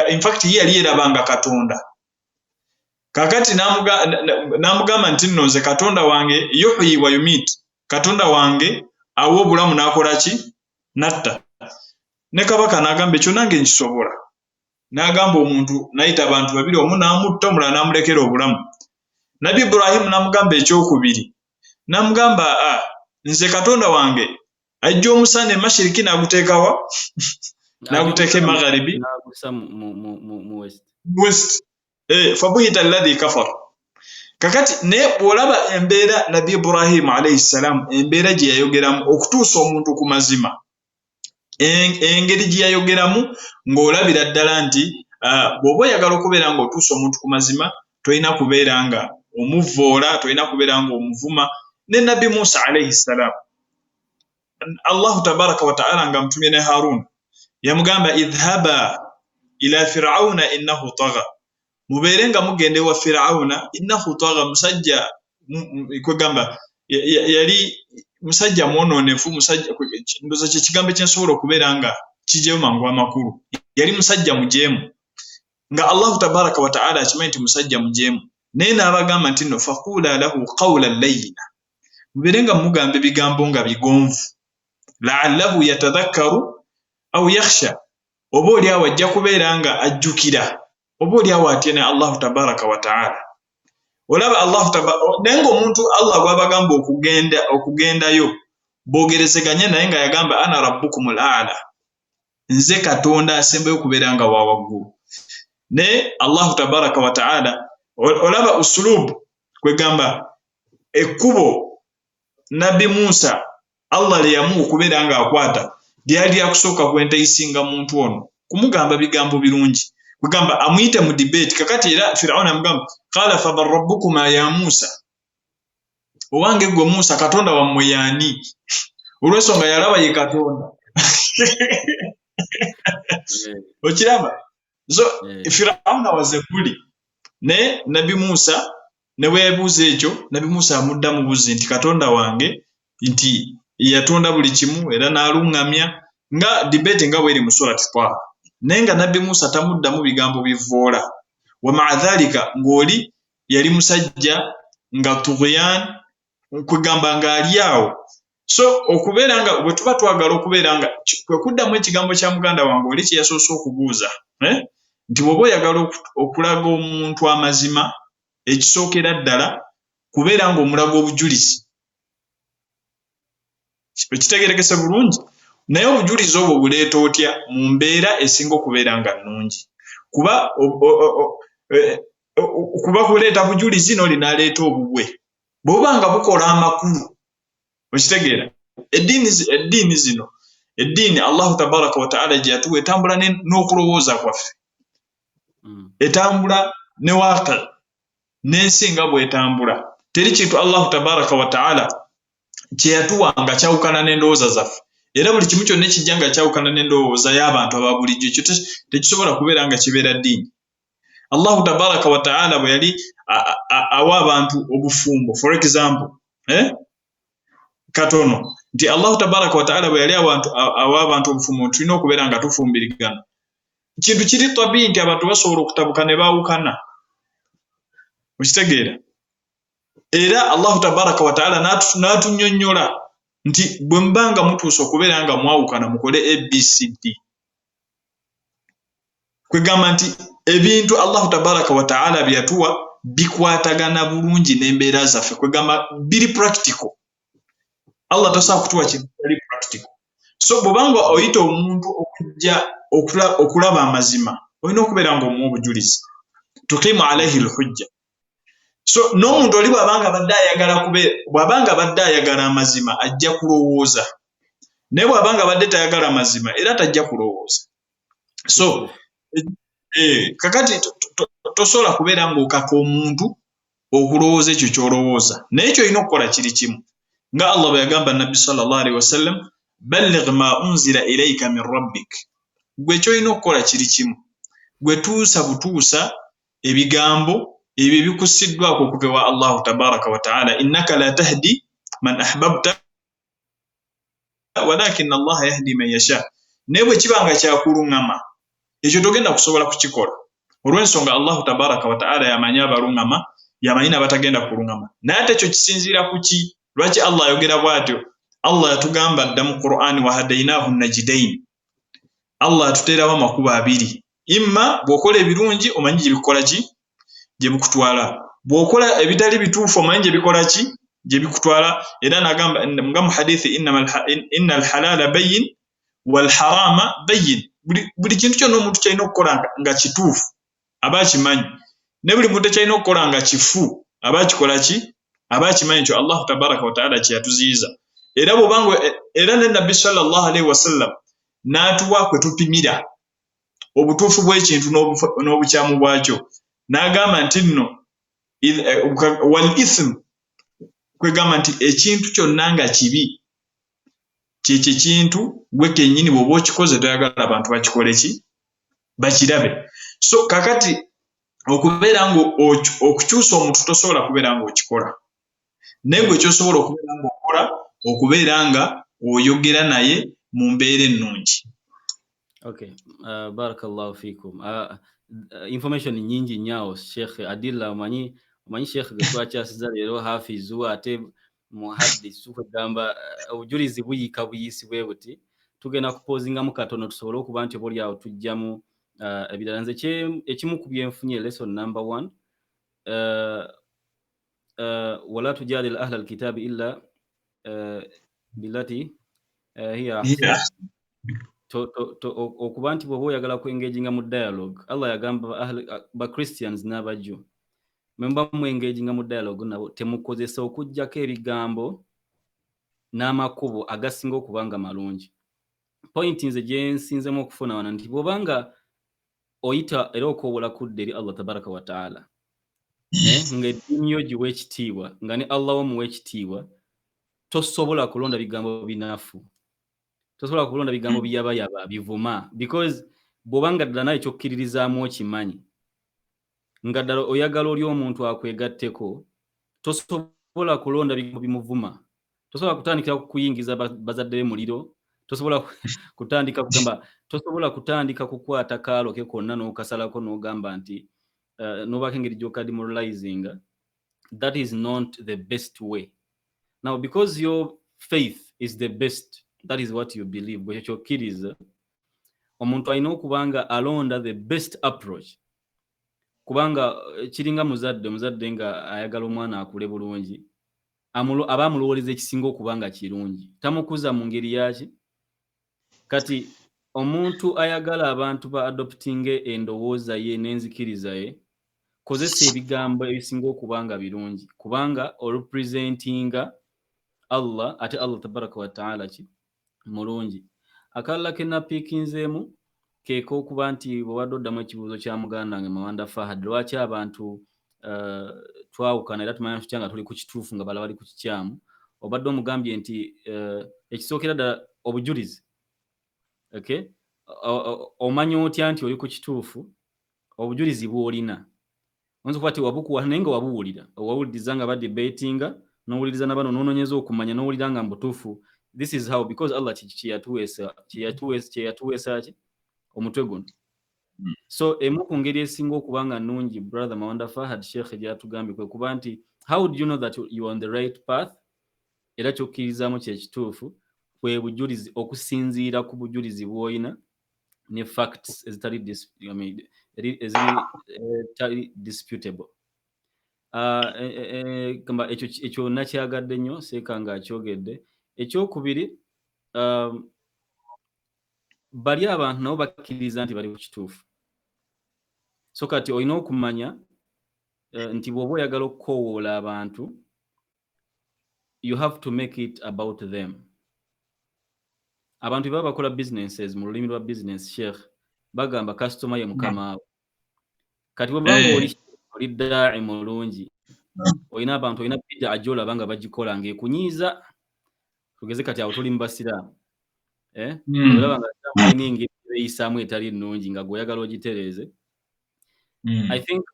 in fact yali yerabanga Katonda. Kakati namugamba nti nno nze Katonda wange yuhyi wa yumit, Katonda wange awa obulamu n'akola ki? Natta. ne kabaka n'agamba ekyo nange nkisobola n'agamba omuntu nayita abantu babiri omu n'amutta omulala n'amulekera obulamu Nabi Ibrahim n'amugamba ekyokubiri n'amugamba nze Katonda wange ajja omusana mashiriki n'aguteekawa n'aguteeka magharibi west fabuhita alladhi kafar kakati ne bwolaba embeera Nabi Ibrahim alayhi salam embeera gye yayogeramu okutuusa omuntu ku mazima engeri gye yayogeramu ng'olabira ddala nti bw'oba oyagala okubeera ng'otuusa omuntu ku mazima tolina kubeera nga omuvvoola tolina kubeera nga omuvuma ne Nabi Musa alayhi salam Allahu tabaraka wa ta'ala nga mutumye ne Harun yamugamba idhhaba ila fir'auna innahu tagha mubeere nga mugende wa fir'auna innahu tagha musajja kwegamba yali musajja mwononefu musajja ndoza kye kigambo kyensobola okubeera nga kijeemu mangu amakulu yali musajja mujeemu nga Allahu tabaraka wa ta'ala akimanyi nti musajja mujeemu naye n'abagamba nti no faqula lahu qawlan layyina mubeere nga mugamba ebigambo nga bigonvu la'allahu yatadhakkaru aw yakhsha oba oli awo ajja kubeera nga ajjukira oba oli awo atya ne Allahu tabaraka wa ta'ala olaba Allahu tabaraka naye ng'omuntu Allah gw'abagamba okugendayo boogerezeganye naye nga yagamba ana rabbukumul a'la nze Katonda asembayo okubeera nga wa waggulu ne Allahu tabaraka wa ta'ala olaba usulubu kwegamba ekkubo Nabi Musa Allah liyamu okubeera nga akwata lyali lyakusooka kwentayisinga muntu ono kumugamba bigambo birungi kwegamba amuyite mu debate kakati era Firauna amugamba qala fabar rabbukuma ya Musa owange gwe Musa Katonda wammwe yaani olw'ensonga yalaba ye Katonda okiraba so Firauna wazekuli ne Nabi Musa ne weebuuza ekyo Nabi Musa amuddamu buzi nti Katonda wange nti yatonda buli kimu era n'alungamya nga debate nga bweri mu surati Taha naye nga Nabi Musa tamuddamu bigambo bivvoola wa ma'adhalika ng'oli yali musajja nga tughyan kwegamba nga ali awo so okubeera nga bwe tuba twagala okubeera nga kwe kuddamu ekigambo kya muganda wange oli kye yasoose okubuuza nti bw'oba oyagala okulaga omuntu amazima ekisookera ddala kubeera ng'omulaga obujulizi ekitegerekese bulungi naye obujulizi obwo buleeta otya mu mbeera esinga okubeera nga nnungi kuba kuleeta bujulizi n'oli n'aleeta obubwe bw'oba nga bukola amakulu okitegeera eddiini zino eddiini Allahu tabaraka wa ta'ala gye yatuwa etambula n'okulowooza kwaffe etambula ne waaqi n'ensi nga bw'etambula teri kintu Allahu tabaraka wa ta'ala kye yatuwa nga kyawukana n'endowooza zaffe era buli kimu kyonna ekijja nga kyawukana n'endowooza y'abantu aba bulijjo ekyo tekisobola kubeera nga kibeera ddiini Allahu tabaraka wa ta'ala bwe yali awa abantu obufumbo for example katono nti Allahu tabaraka wa ta'ala bwe yali awa abantu obufumbo tulina okubeera nga tufumbirigana kintu kiri tabii nti abantu basobola okutabuka ne baawukana okitegeera era Allahu tabaraka wa ta'ala n'atunnyonnyola nti bwe mbanga mutuusa okubeera nga mwawukana mukole ABCD kwegamba nti ebintu Allahu tabaraka wa ta'ala byatuwa bikwatagana bulungi n'embeera zaffe kwegamba biri practical Allah tasobola kutuwa kintu kiri practical so bw'obanga oyita omuntu okujja okulaba amazima olina okubeera ng'omuwa obujulizi tuqimu alayhi alhujja so n'omuntu oli bw'abanga badde ayagala amazima ajja kulowooza naye bw'abanga badde tayagala amazima era tajja kulowooza so kakati tosobola kubeera ng'okaka omuntu okulowooza ekyo ky'olowooza naye ky'olina okukola kiri kimu nga Allah bwe yagamba Nabbi sallallahu alaihi wasallam balligh ma unzila ilayka min rabbik gwe ky'olina okukola kiri kimu gwe tuusa butuusa ebigambo ebyo bikusiddwako okuva ewa Allahu tabaraka wa ta'ala innaka la tahdi man ahbabta walakin Allah yahdi man yasha naye bwe kibanga kyakuluŋŋama ekyo togenda kusobola kukikola olw'ensonga Allahu tabaraka wa ta'ala yamanyi abaluŋŋama yamanyi n'abatagenda kuluŋŋama naye ate ekyo kisinziira ku ki lwaki Allah ayogera bw'atyo Allah yatugamba dda mu Qur'ani wa hadainahu najdain Allah atuteerawo amakubo abiri. Imma bw'okola ebirungi omanyi gye bikola ki gye bikutwala, bw'okola ebitali bituufu omanyi gye bikola ki gye bikutwala. Era nagamba nga mu hadithi inna alhalala bayyin wal harama bayyin, buli kintu kyonna omuntu kyalina okukola nga kituufu aba akimanyi, ne buli muntu kyalina okukola nga kifu aba akikola ki aba akimanyi nti Allah tabaraka wa taala kye yatuziyiza. Era bw'obanga era ne Nabbi sallallahu alaihi wasallam n'atuwa kwe tupimira obutuufu bw'ekintu n'obukyamu bwakyo, n'agamba nti nno wal ithm, kwegamba nti ekintu kyonna nga kibi kyekyo kintu gwe kennyini bw'oba okikoze toyagala abantu bakikole ki bakirabe. So kakati okubeera nga okukyusa omuntu tosobola kubeera nga okikola, naye gwe kyosobola okubeera nga okola okubeera nga oyogera naye mu mbeera ennungi. Okay, barakallahu fikum. Information nyingi nyao Sheikh Adilla, omanyi Sheikh getwakyasiza leero hafizu ate muhaddisi kwegamba obujulizi buyika buyisi bwe buti. Tugenda kupozingamu katono tusobole okuba nti obuli awo tujjamu ebirala. Nze ekimu ku byenfunye lesson number 1, wala tujadil ahla alkitabi illa billati hiya okuba nti bw'oba oyagala kuengaginga mu dialogue, Allah yagamba ba Christians n'abajju memba mu engaginga mu dialogue nabo temukozesa okujjako ebigambo n'amakubo agasinga okubanga malungi. Point nze gye nsinzemu okufuna wana nti bw'obanga oyita era okoowola kudda eri Allah tabaraka wa taala ng'eddiini yo giwa ekitiibwa nga ne Allah omuwa ekitiibwa, tosobola kulonda bigambo binafu, tosobola kulonda bigambo biyabayaba bivuma, because bw'obanga ddala naye kyokkiririzaamu okimanyi nga ddala oyagala oli omuntu akwegatteko, tosobola kulonda bigambo bimuvuma, tosobola kutandikira kukuyingiza bazadde be muliro, tosobola kutandika kugamba, tosobola kutandika kukwata kaalo ke konna n'okasalako n'ogamba nti n'obaka engeri gy'okka demoralizing. That is not the best way. Now because your faith is the best, that is what you believe, bwe kyokkiriza, omuntu alina okubanga alonda the best approach. Kubanga kiringa muzadde nga ayagala omwana akule bulungi, aba amulowoleza ekisinga okubanga kirungi, tamukuza mu ngeri yaki. Kati omuntu ayagala abantu ba adopting endowooza ye n'enzikiriza ye, kozesa ebigambo ebisinga okubanga birungi, kubanga orepresentinga Allah, ate Allah tabaraka wa taala ki mulungi. Akalala ke napiikinzeemu keeka okuba nti bw'obadde oddamu ekibuuzo kya muganda wange Mawanda Fahad, lwaki abantu twawukana era tumanya tutya nga tuli ku kituufu nga bala bali ku kikyamu. Obadde omugambye nti ekisookera ddala obujulizi. Okay? Omanya otya nti oli ku kituufu? Obujulizi bw'olina. Oyinza okuba ti wabukuwa naye nga wabuwulira, owawuliriza nga badebatinga, n'owuliriza n'abano n'onoonyeza okumanya n'owulira nga mbutuufu. This is how, because Allah kyeyatuweesa ki omutwe guno. So emu ku ngeri esinga okuba nga nnungi brother Mawanda Fahad Sheikh gy'atugambye kwe kuba nti how do you know that you are on the right path, era kyokkirizaamu kyekituufu, kwe bujulizi, okusinziira ku bujulizi bw'olina ne facts ezitali disputable. Kamba ekyo nakyagadde nnyo seeka nga akyogedde. Ekyokubiri, bali abantu nabo bakkiriza nti bali ku kituufu. So kati olina okumanya nti bw'oba oyagala okukoowoola abantu, you have to make it about them. Abantu baba bakola businesses mu lulimi lwa business Sheikh bagamba customer ye mukama wawe. Kati bw'obanga oli daa'i mulungi, olina abantu, olina bid'a ajolaba nga bagikola ng'ekunyiiza, tugeze kati awo tuli mu basiraamu. Olaba nga alina engeri eyisaamu etali nnungi nga gw'oyagala ogitereeze. I think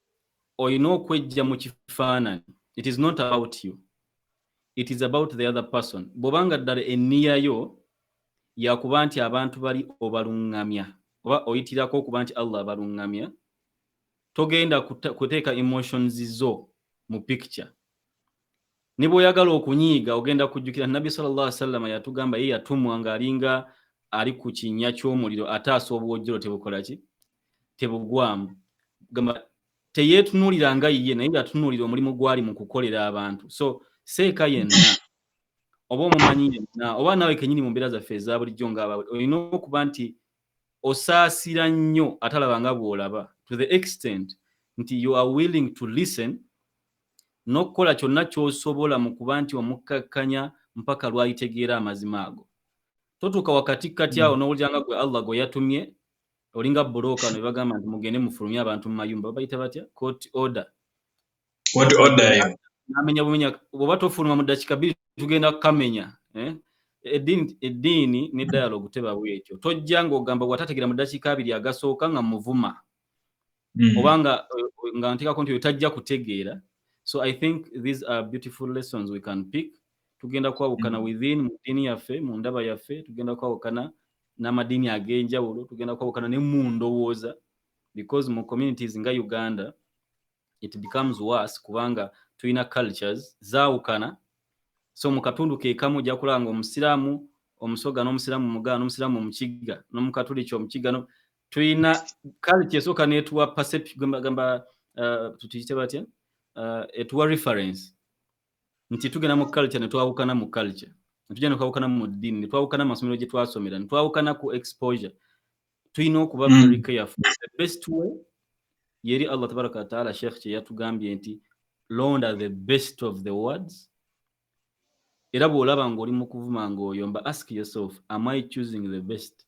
olina okwejja mu kifaananyi. It is not about you. It is about the other person. Bw'obanga ddala enniya yo yakuba nti abantu bali obalungamya oba oyitirako okuba nti Allah abalungamya, togenda kuteeka emotions zo mu picture. Ne bw'oyagala okunyiiga ogenda kujjukira Nabi sallallahu alaihi wasallam yatugamba ye yatumwa ng'alinga ali ku kinnya ky'omuliro ataasa obwojjolo tebukola ki tebugwamu gamba teyeetunuulira nga ye naye atunuulira omulimu gwali mu kukolera abantu so seeka yenna oba omumanyi yenna oba naawe kenyini mu mbeera zaffe eza bulijjo ng'abawe olina okuba nti osaasira nnyo atalaba nga bw'olaba to the extent nti you are willing to listen n'okukola kyonna ky'osobola mu kuba nti omukkakkanya mpaka lw'alitegeera amazima ago totuuka wakati kati awo n'owulira nga gwe Allah gwe yatumye olinga bulooka ne bagamba nti mugende mufulumye abantu mu mayumba babayita batya court order n'amenya bumenya bw'oba tofuluma mu ddakiika bbiri tugenda kukamenya eddiini ne dialogue teba bwekyo tojja ng'ogamba bw'atategeera mu ddakiika abiri agasooka nga muvuma oba nga nteekako nti oyo tajja kutegeera so I think these are beautiful lessons we can pick tugenda kwawukana within mu ddiini yaffe mu ndaba yaffe tugenda kwawukana n'amadiini ag'enjawulo tugenda kwawukana ne mu ndowooza because mu communities nga Uganda it becomes worse kubanga tulina cultures zaawukana so mu katundu ke kamu ojja kulaba ng'omusiraamu omusoga n'omusiraamu mugaana n'omusiraamu omukiga n'omukatuliki omukiga tulina culture esooka n'etuwa perception gamba tutuyite batya etuwa reference nti tugenda mu culture ne twawukana mu culture netujja ne twawukana mu ddiini ne twawukana mu masomero gye twasomera ne twawukana ku exposure tulina okuba very careful the best way yeri Allah tabaraka wa taala Sheikh kye yatugambye nti londa the best of the words era bw'olaba ng'oli mu kuvuma ng'oyomba ask yourself am I choosing the best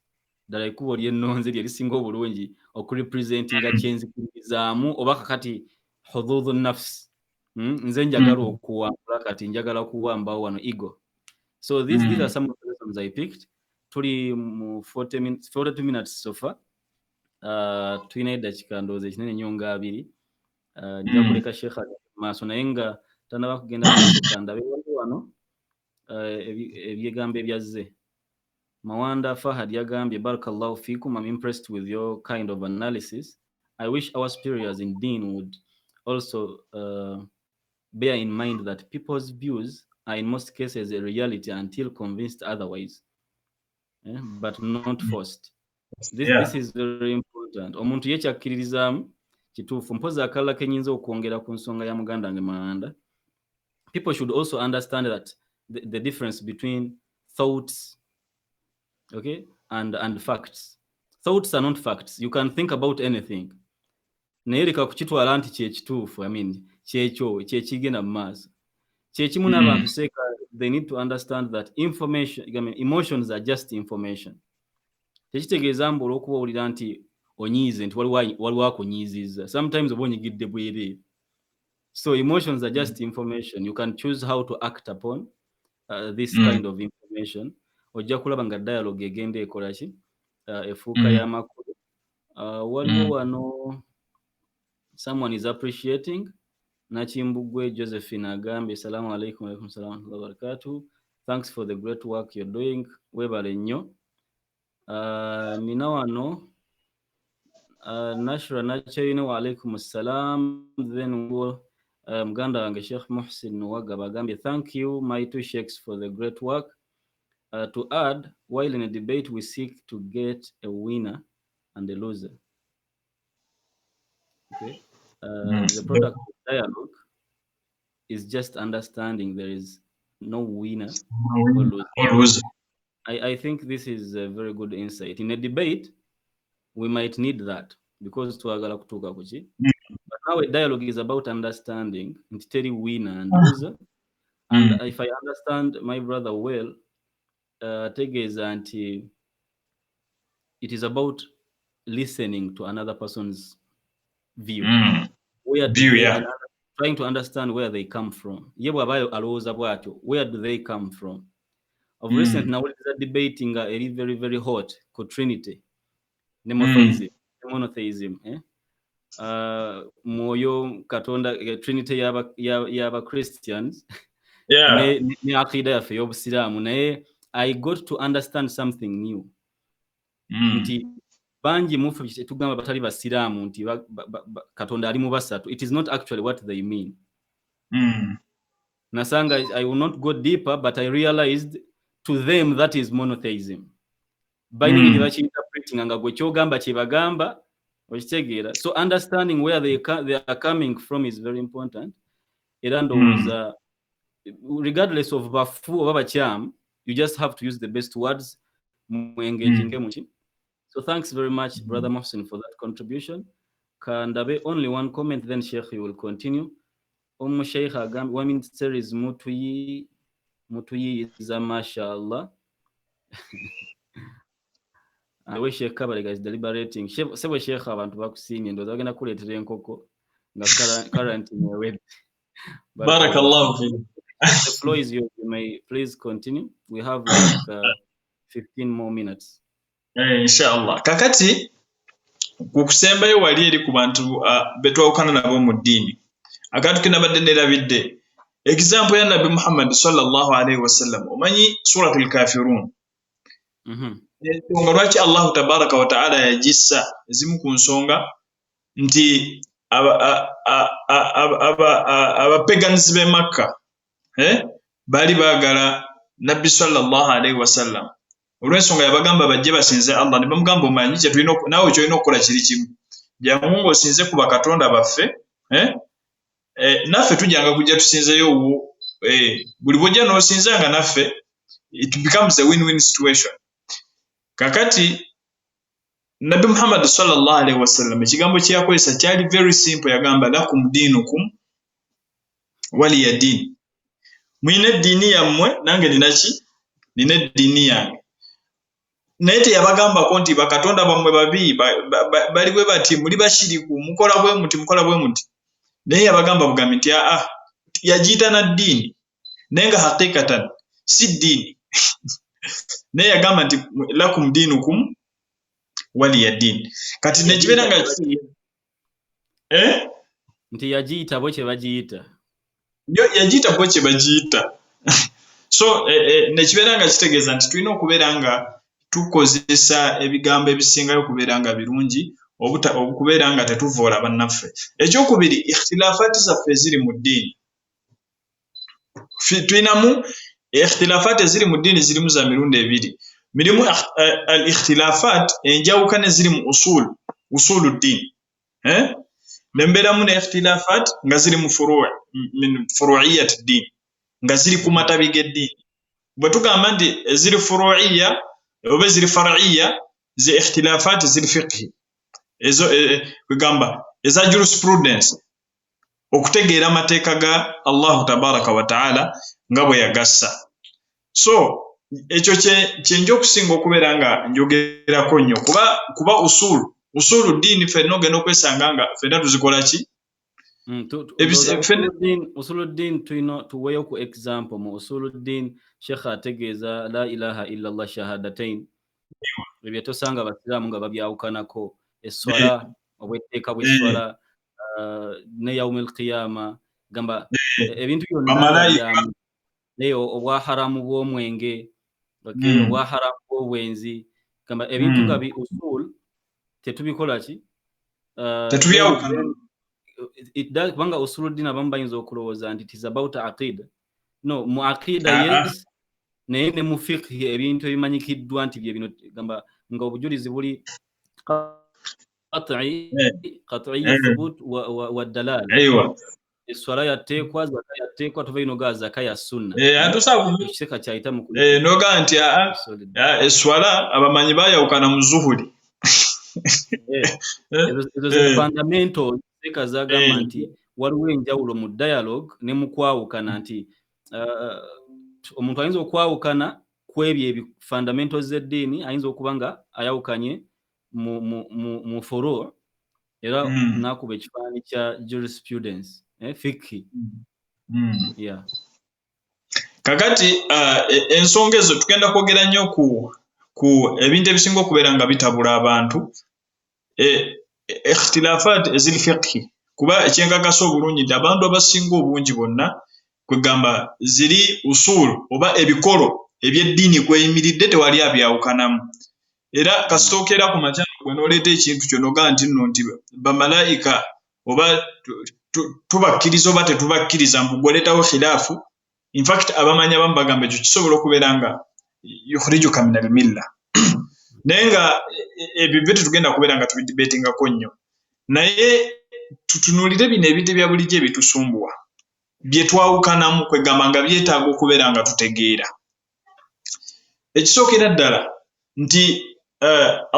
ddala ekkubo ly'ennonze lye lisinga obulungi okurepresentinga kyenzikurizaamu oba kakati hududhu nafsi nze njagala okuwambula kati njagala kuwambawo wano ego so these are some of the lessons I picked tuli mu 42 minutes so far tulina eddakiika ndowooza ekinene nnyo nga abiri nja kuleka Sheikh maaso naye nga tanaba kugenda maaso ndabe wano ebyegambo ebyazze Mawanda Fahad yagambye barakallahu fikum I'm impressed with your kind of analysis I wish our superiors in Deen would also bear in mind that people's views are in most cases a reality until convinced otherwise but not forced this is very important omuntu yekyakkiririzaamu kituufu mpozi akalala kenyinza okwongera ku nsonga ya muganda wange Mawanda people should also understand that the difference between thoughts and facts thoughts are not facts you can think about anything naye leka kukitwala nti kyekituufu kyekyo kyekigenda mu maaso kyekimu n'abantu seeka they need to understand that emotions are just information tekitegeeza mbu olw'okuba owulira nti onyiize nti waliwo akunyiizizza sometimes oba onyigidde bwereere so emotions are just information you can choose how to act upon this kind of information ojja kulaba nga dialogue egenda ekola ki efuuka y'amakulu waliwo wano someone is appreciating Nachimbugwe Josephine agambye salamu alaikum alaikum salam wa rahmatullahi wa barakatuh thanks for the great work you're doing webale nnyo nina wano Nashra Nachayina wa alaikum salam then muganda wange Sheikh Muhsin Wagaba agambye thank you my two sheikhs for the great work to add while in a debate we seek to get a winner and a loser the product of dialogue is just understanding there is no winner or loser. I think this is a very good insight. In a debate, we might need that because tuagala kutuka kuchi. But now a dialogue is about understanding, tell winner and loser. And if I understand my brother well, it is about listening to another person's view. Trying to understand where they come from. Where do they come from? Of recent now is debating very, very hot for Trinity. Monotheism. Moyo Katonda Trinity yaba Christians. I got to understand something new. Banji mufu tugamba batali basiramu nti Katonda ali mu basatu. It is not actually what they mean. Nasanga I will not go deeper, but I realized to them that is monotheism. bayina engeri bakiyinterpreting nga gwe kyogamba kye bagamba okitegeera. So understanding where they are coming from is very important. Era ndowooza regardless of bafu oba bakyamu, you just have to use the best words mu engaging muki. So thanks very much Brother Mohsin for that contribution. Kandabe only one comment, then Sheikh you will continue. Sheikh agam women series mutuyi za mashallah. We Sheikh Kabalega is deliberating. Sebo Sheikh abantu bakusinye ndo bagenda kuletera enkoko nga current in your web. Barakallahu fi. The floor is yours. You may please continue. We have like 15 more minutes. Inshallah. Kakati kukusembayo wali eri ku bantu betwawukana nabo mu ddiini. Akantu kinabadde nerabidde. Example ya Nabi Muhammad sallallahu alaihi wasallam. Omanyi suratul kafirun. Nga lwaki Allah tabaraka wa ta'ala yagissa ezimu ku nsonga nti abapaganizi b'e Makka bali baagala Nabbi sallallahu alaihi wasallam. Olw'ensonga yabagamba bajje basinze Allah, ne bamugamba omanyi kye tulina naawe kyolina okukola kiri kimu. Jangu ng'osinze ku bakatonda baffe, naffe tujjanga kujja tusinzeyo buli bw'ojja n'osinzanga naffe, it becomes a win-win situation. Kakati Nabi Muhammad sallallahu alaihi wasallam ekigambo kye yakozesa kyali very simple, yagamba lakum dinukum waliya din. Mwine eddiini yammwe nange nina eddiini yange. Naye teyabagambako nti bakatonda bammwe babi bali bwe bati muli bashiriku mukola bwe muti. Naye yabagamba bugambi nti yagiyita na ddiini naye nga hakikatan si ddiini. Naye yagamba nti lakum dinukum waliya din. Kati nekibeera nga nti yagiyita bo kye bagiyita. Yagiyita bo kye bagiyita. So nekibeera nga kitegeeza nti tulina okubeera nga tukozesa ebigambo ebisingayo okubeera nga birungi okubeera nga tetuvoola bannaffe. Ekyokubiri, ikhtilafaati zaffe eziri mu ddiini. Tulinamu ikhtilafaati eziri mu ddiini zirimu za mirundi ebiri. Mirimu al-ikhtilafaat enjawukana eziri mu usulu ddiini. Nembeeramu ne ikhtilafaat nga ziri mu furu'iyat ddiini, nga ziri ku matabi g'eddiini. Bwe tugamba nti eziri furu'iyya oba eziri far'iyya, ze ikhtilafaat ziri fiqhi. Ezo kwegamba eza jurisprudence, okutegeera amateeka ga Allah tabaraka wa ta'ala nga bwe yagassa. So ekyo kyenja okusinga okubeera nga njogerako nnyo kuba usulu ddiini ffenna ogenda okwesanga nga ffenna tuzikola ki? Usuluddin tuweeyo ku example mu Usuluddin Sheikh ategeeza la ilaha illallah shahadatain. Ebyo tosanga abasiraamu nga babyawukanako. Esswala obwetteeka bw'esswala ne yaumil qiyama gamba ebintu byonna obwa haramu bw'omwenge, obwa haramu bw'obwenzi, gamba ebintu nga bi usul tetubikola ki? Tetubyawukana. Kubanga Usuluddin abamu bayinza okulowooza nti it is about aqida. No, mu aqida yes, naye ne mu fiqh ebintu ebimanyikiddwa nti bye bino gamba nga obujulizi buli qat'i thubut wa dalal. Eswala yateekwa, zaka yateekwa, tuva ino ga zaka ya sunna. Ekiseka kyayita mu noga nti eswala abamanyi bayawukana mu zuhuri. Ezo fundamentals zagamba nti waliwo enjawulo mu dialogue ne mu kwawukana nti omuntu ayinza okwawukana ku ebyo fundamentals z'eddiini, ayinza okuba nga ayawukanye mu furu' era nakuba ekifaananyi kya jurisprudence fiqh. Kakati ensonga ezo tugenda kwogera nnyo ku ebintu ebisinga okubeera nga bitabula abantu, ikhtilafaat eziri fiqh. Kuba ekyenkakasa obulungi nti abantu abasinga obungi bonna kwegamba ziri usul oba ebikolo ebyeddiini kweyimiridde tewali abyawukanamu. Era kasitookera ku makyano gwe n'oleeta ekintu kyo noga nti nno nti bamalayika oba tubakkiriza oba tetubakkiriza mbugoleetawo khilaafu. In fact abamanyi abamu bagamba ekyo kisobola okubeera nga yukhrijuka min al-milla. nenga ebyo byo tugenda kubeera nga tubidebatingako nnyo naye tutunulire bino ebintu bya bulijjo ebitusumbuwa bye twawukanamu kwegamba nga byetaaga okubeera nga tutegeera ekisookera ddala nti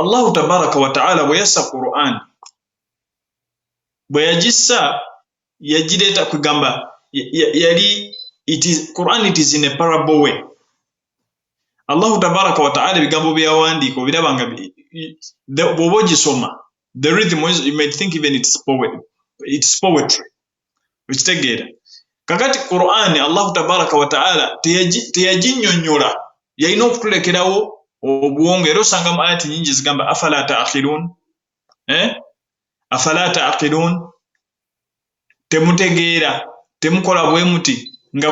Allahu tabaraka wa ta'ala bwe yassa Qur'an bwe yagissa yagireeta kwegamba yali Qur'an it is in a parable way. Allahu tabaraka wa ta'ala ebigambo byawandiika obiraba nga bw'oba ogisoma the rhythm is, you might think even it's poetry okitegeera kakati Qur'an Allahu tabaraka wa ta'ala teyaginnyonnyola yalina okutulekerawo obwongo era osanga mu ayati nyingi zigamba afala ta'qilun temutegeera temukola bwe muti nga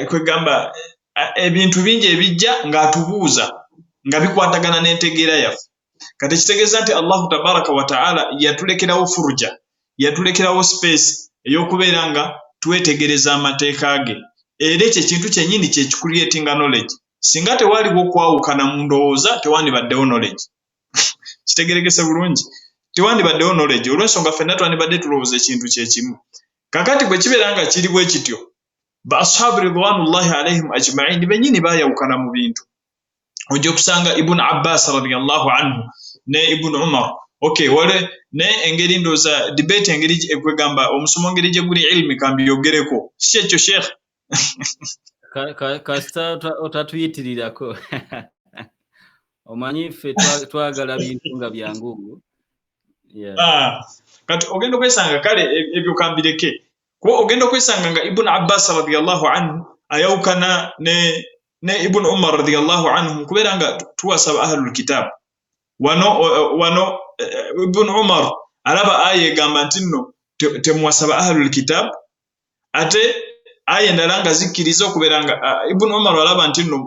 kwegamba ebintu bingi ebijja ng'atubuuza nga bikwatagana n'entegeera yaffe kati kitegeeza nti Allahu tabaraka wa ta'ala yatulekerawo furuja yatulekerawo space ey'okubeera nga twetegereza amateeka ge era ekyo ekintu kyennyini kye kikuleetinga knowledge singa tewaliwo okwawukana mu ndowooza tewandibaddewo knowledge kitegeregese bulungi tewandibaddewo knowledge olw'ensonga ffenna twandibadde tulowooza ekintu kyekimu kakati bwe kibeera nga kiri bwe kityo ba ashabu ridwanullahi alaihim ajma'in bennyini baayawukana mu bintu ojja okusanga Ibn Abbas radiyallahu anhu ne Ibn Umar wale ne engeri ndooza debate engeri ekwegamba omusomo ngeri gye guli ilmi kambyogereko kiki ekyo sheikh kasita otatuyitirirako omanyi ffe twagala bintu nga byangu kati ogenda okwesanga kale ebyo kambireke kuba ogenda okwesanga nga Ibn Abbas radiyallahu anhu ayawukana ne Ibn Umar radiyallahu anhu kubeera nga tuwasaba ahlul kitab wano Ibn Umar alaba aya egamba nti nno temuwasaba ahlul kitab ate aya endala nga zikkiriza okubeera nga Ibn Umar alaba nti nno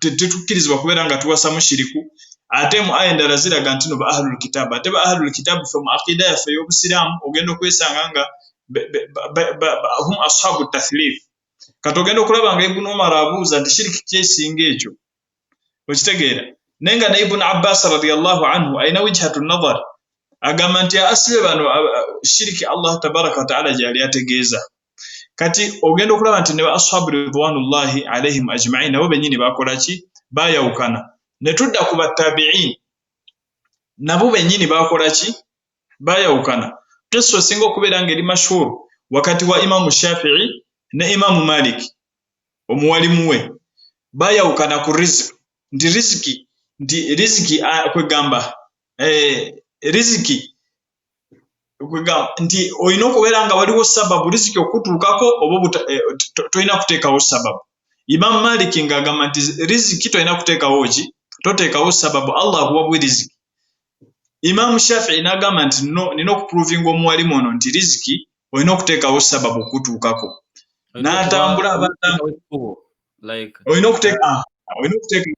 tetukkirizibwa kubeera nga tuwasa mushiriku ate mu aya endala ziraga nti nno ba ahlul kitab ate ba ahlul kitab fe mu aqida yaffe ey'obusiraamu ogenda okwesanga nga hum ashabu tathlif kati ogenda okulaba nga Ibn Umar abuuza nti shiriki kyesinga ekyo okitegeera nenga ne Ibn Abbas radiyallahu anhu ayina wijhatu nadhar agamba nti asile bano shiriki Allah tabaraka wa ta'ala gyali ategeeza kati ogenda okulaba nti ne ashabu ridwanullahi alaihim ajma'in nabo bennyini bakola ki baayawukana ne tudda ku battabi'in nabo bennyini bakola ki baayawukana teso singa okubeera ngeri mashhur wakati wa Imamu Shafi'i ne Imamu Malik omuwalimu we baayawukana ku riziki nti riziki kwegamba riziki kwegamba nti olina okubeera nga waliwo sababu riziki okutuukako oba tolina kuteekawo sababu Imamu Malik ng'agamba nti riziki tolina kuteekawo ki toteekawo sababu Allah akuwa bwe riziki Imamu Shafi'i n'agamba nti no nina okuprovinga omuwalimu ono nti riziki olina okuteekawo sababu okutuukako n'atambula olina okuteeka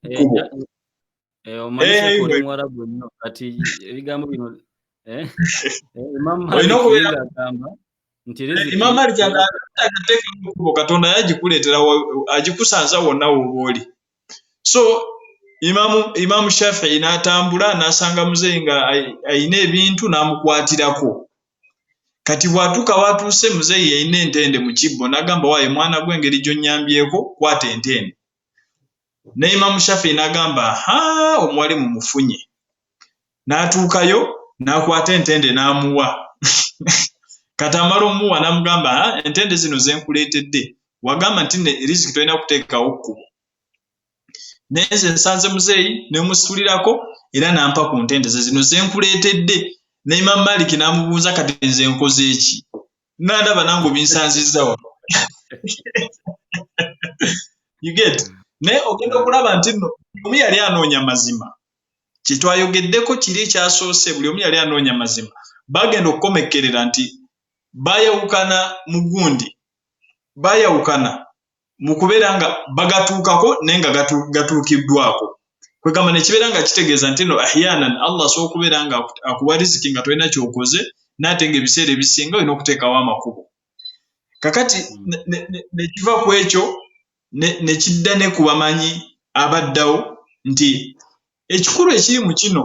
ekkubo omanyisa kuli Mwarabu nnyo kati ebigambo bino Imam agamba nti riziki Imam Malik agateeka ekkubo Katonda yagikuleetera agikusanza wonna w'oba oli so Imamu Shafi'i n'atambula n'asanga muzeeyi nga ayina ebintu n'amukwatirako kati bw'atuuka watuuse muzeeyi yayina entende mu kibbo n'agamba waaye mwana gw'engeri gy'onnyambyeko kwata entende ne Imamu Shafi'i n'agamba omuwalimu mufunye n'atuukayo n'akwata entende n'amuwa kati amala omuwa n'amugamba entende zino zenkuleetedde wagamba nti riziki tolina kuteekawo kkubo neze nsanze muzeeyi nemusitulirako era nampa ku ntende ze zino zenkuleetedde ne Imam Malik n'amubuuza kati nze nkoze eki n'andaba nange binsanzizza wano you get ne ogenda okulaba nti nno omu yali anoonya mazima kyetwayogeddeko kiri ekyasoose buli omu yali anoonya mazima bagenda okukomekkerera nti baayawukana mu gundi baayawukana mu kubeera nga bagatuukako naye nga gatuukiddwako kwegamba ne kibeera nga kitegeeza nti no ahyanan Allah asobola okubeera nga akuwa riziki nga tolina kyokoze n'ate nga ebiseera ebisinga olina okuteekawo amakubo kakati ne kiva ku ekyo ne kidda ne ku bamanyi abaddawo nti ekikulu ekiri mu kino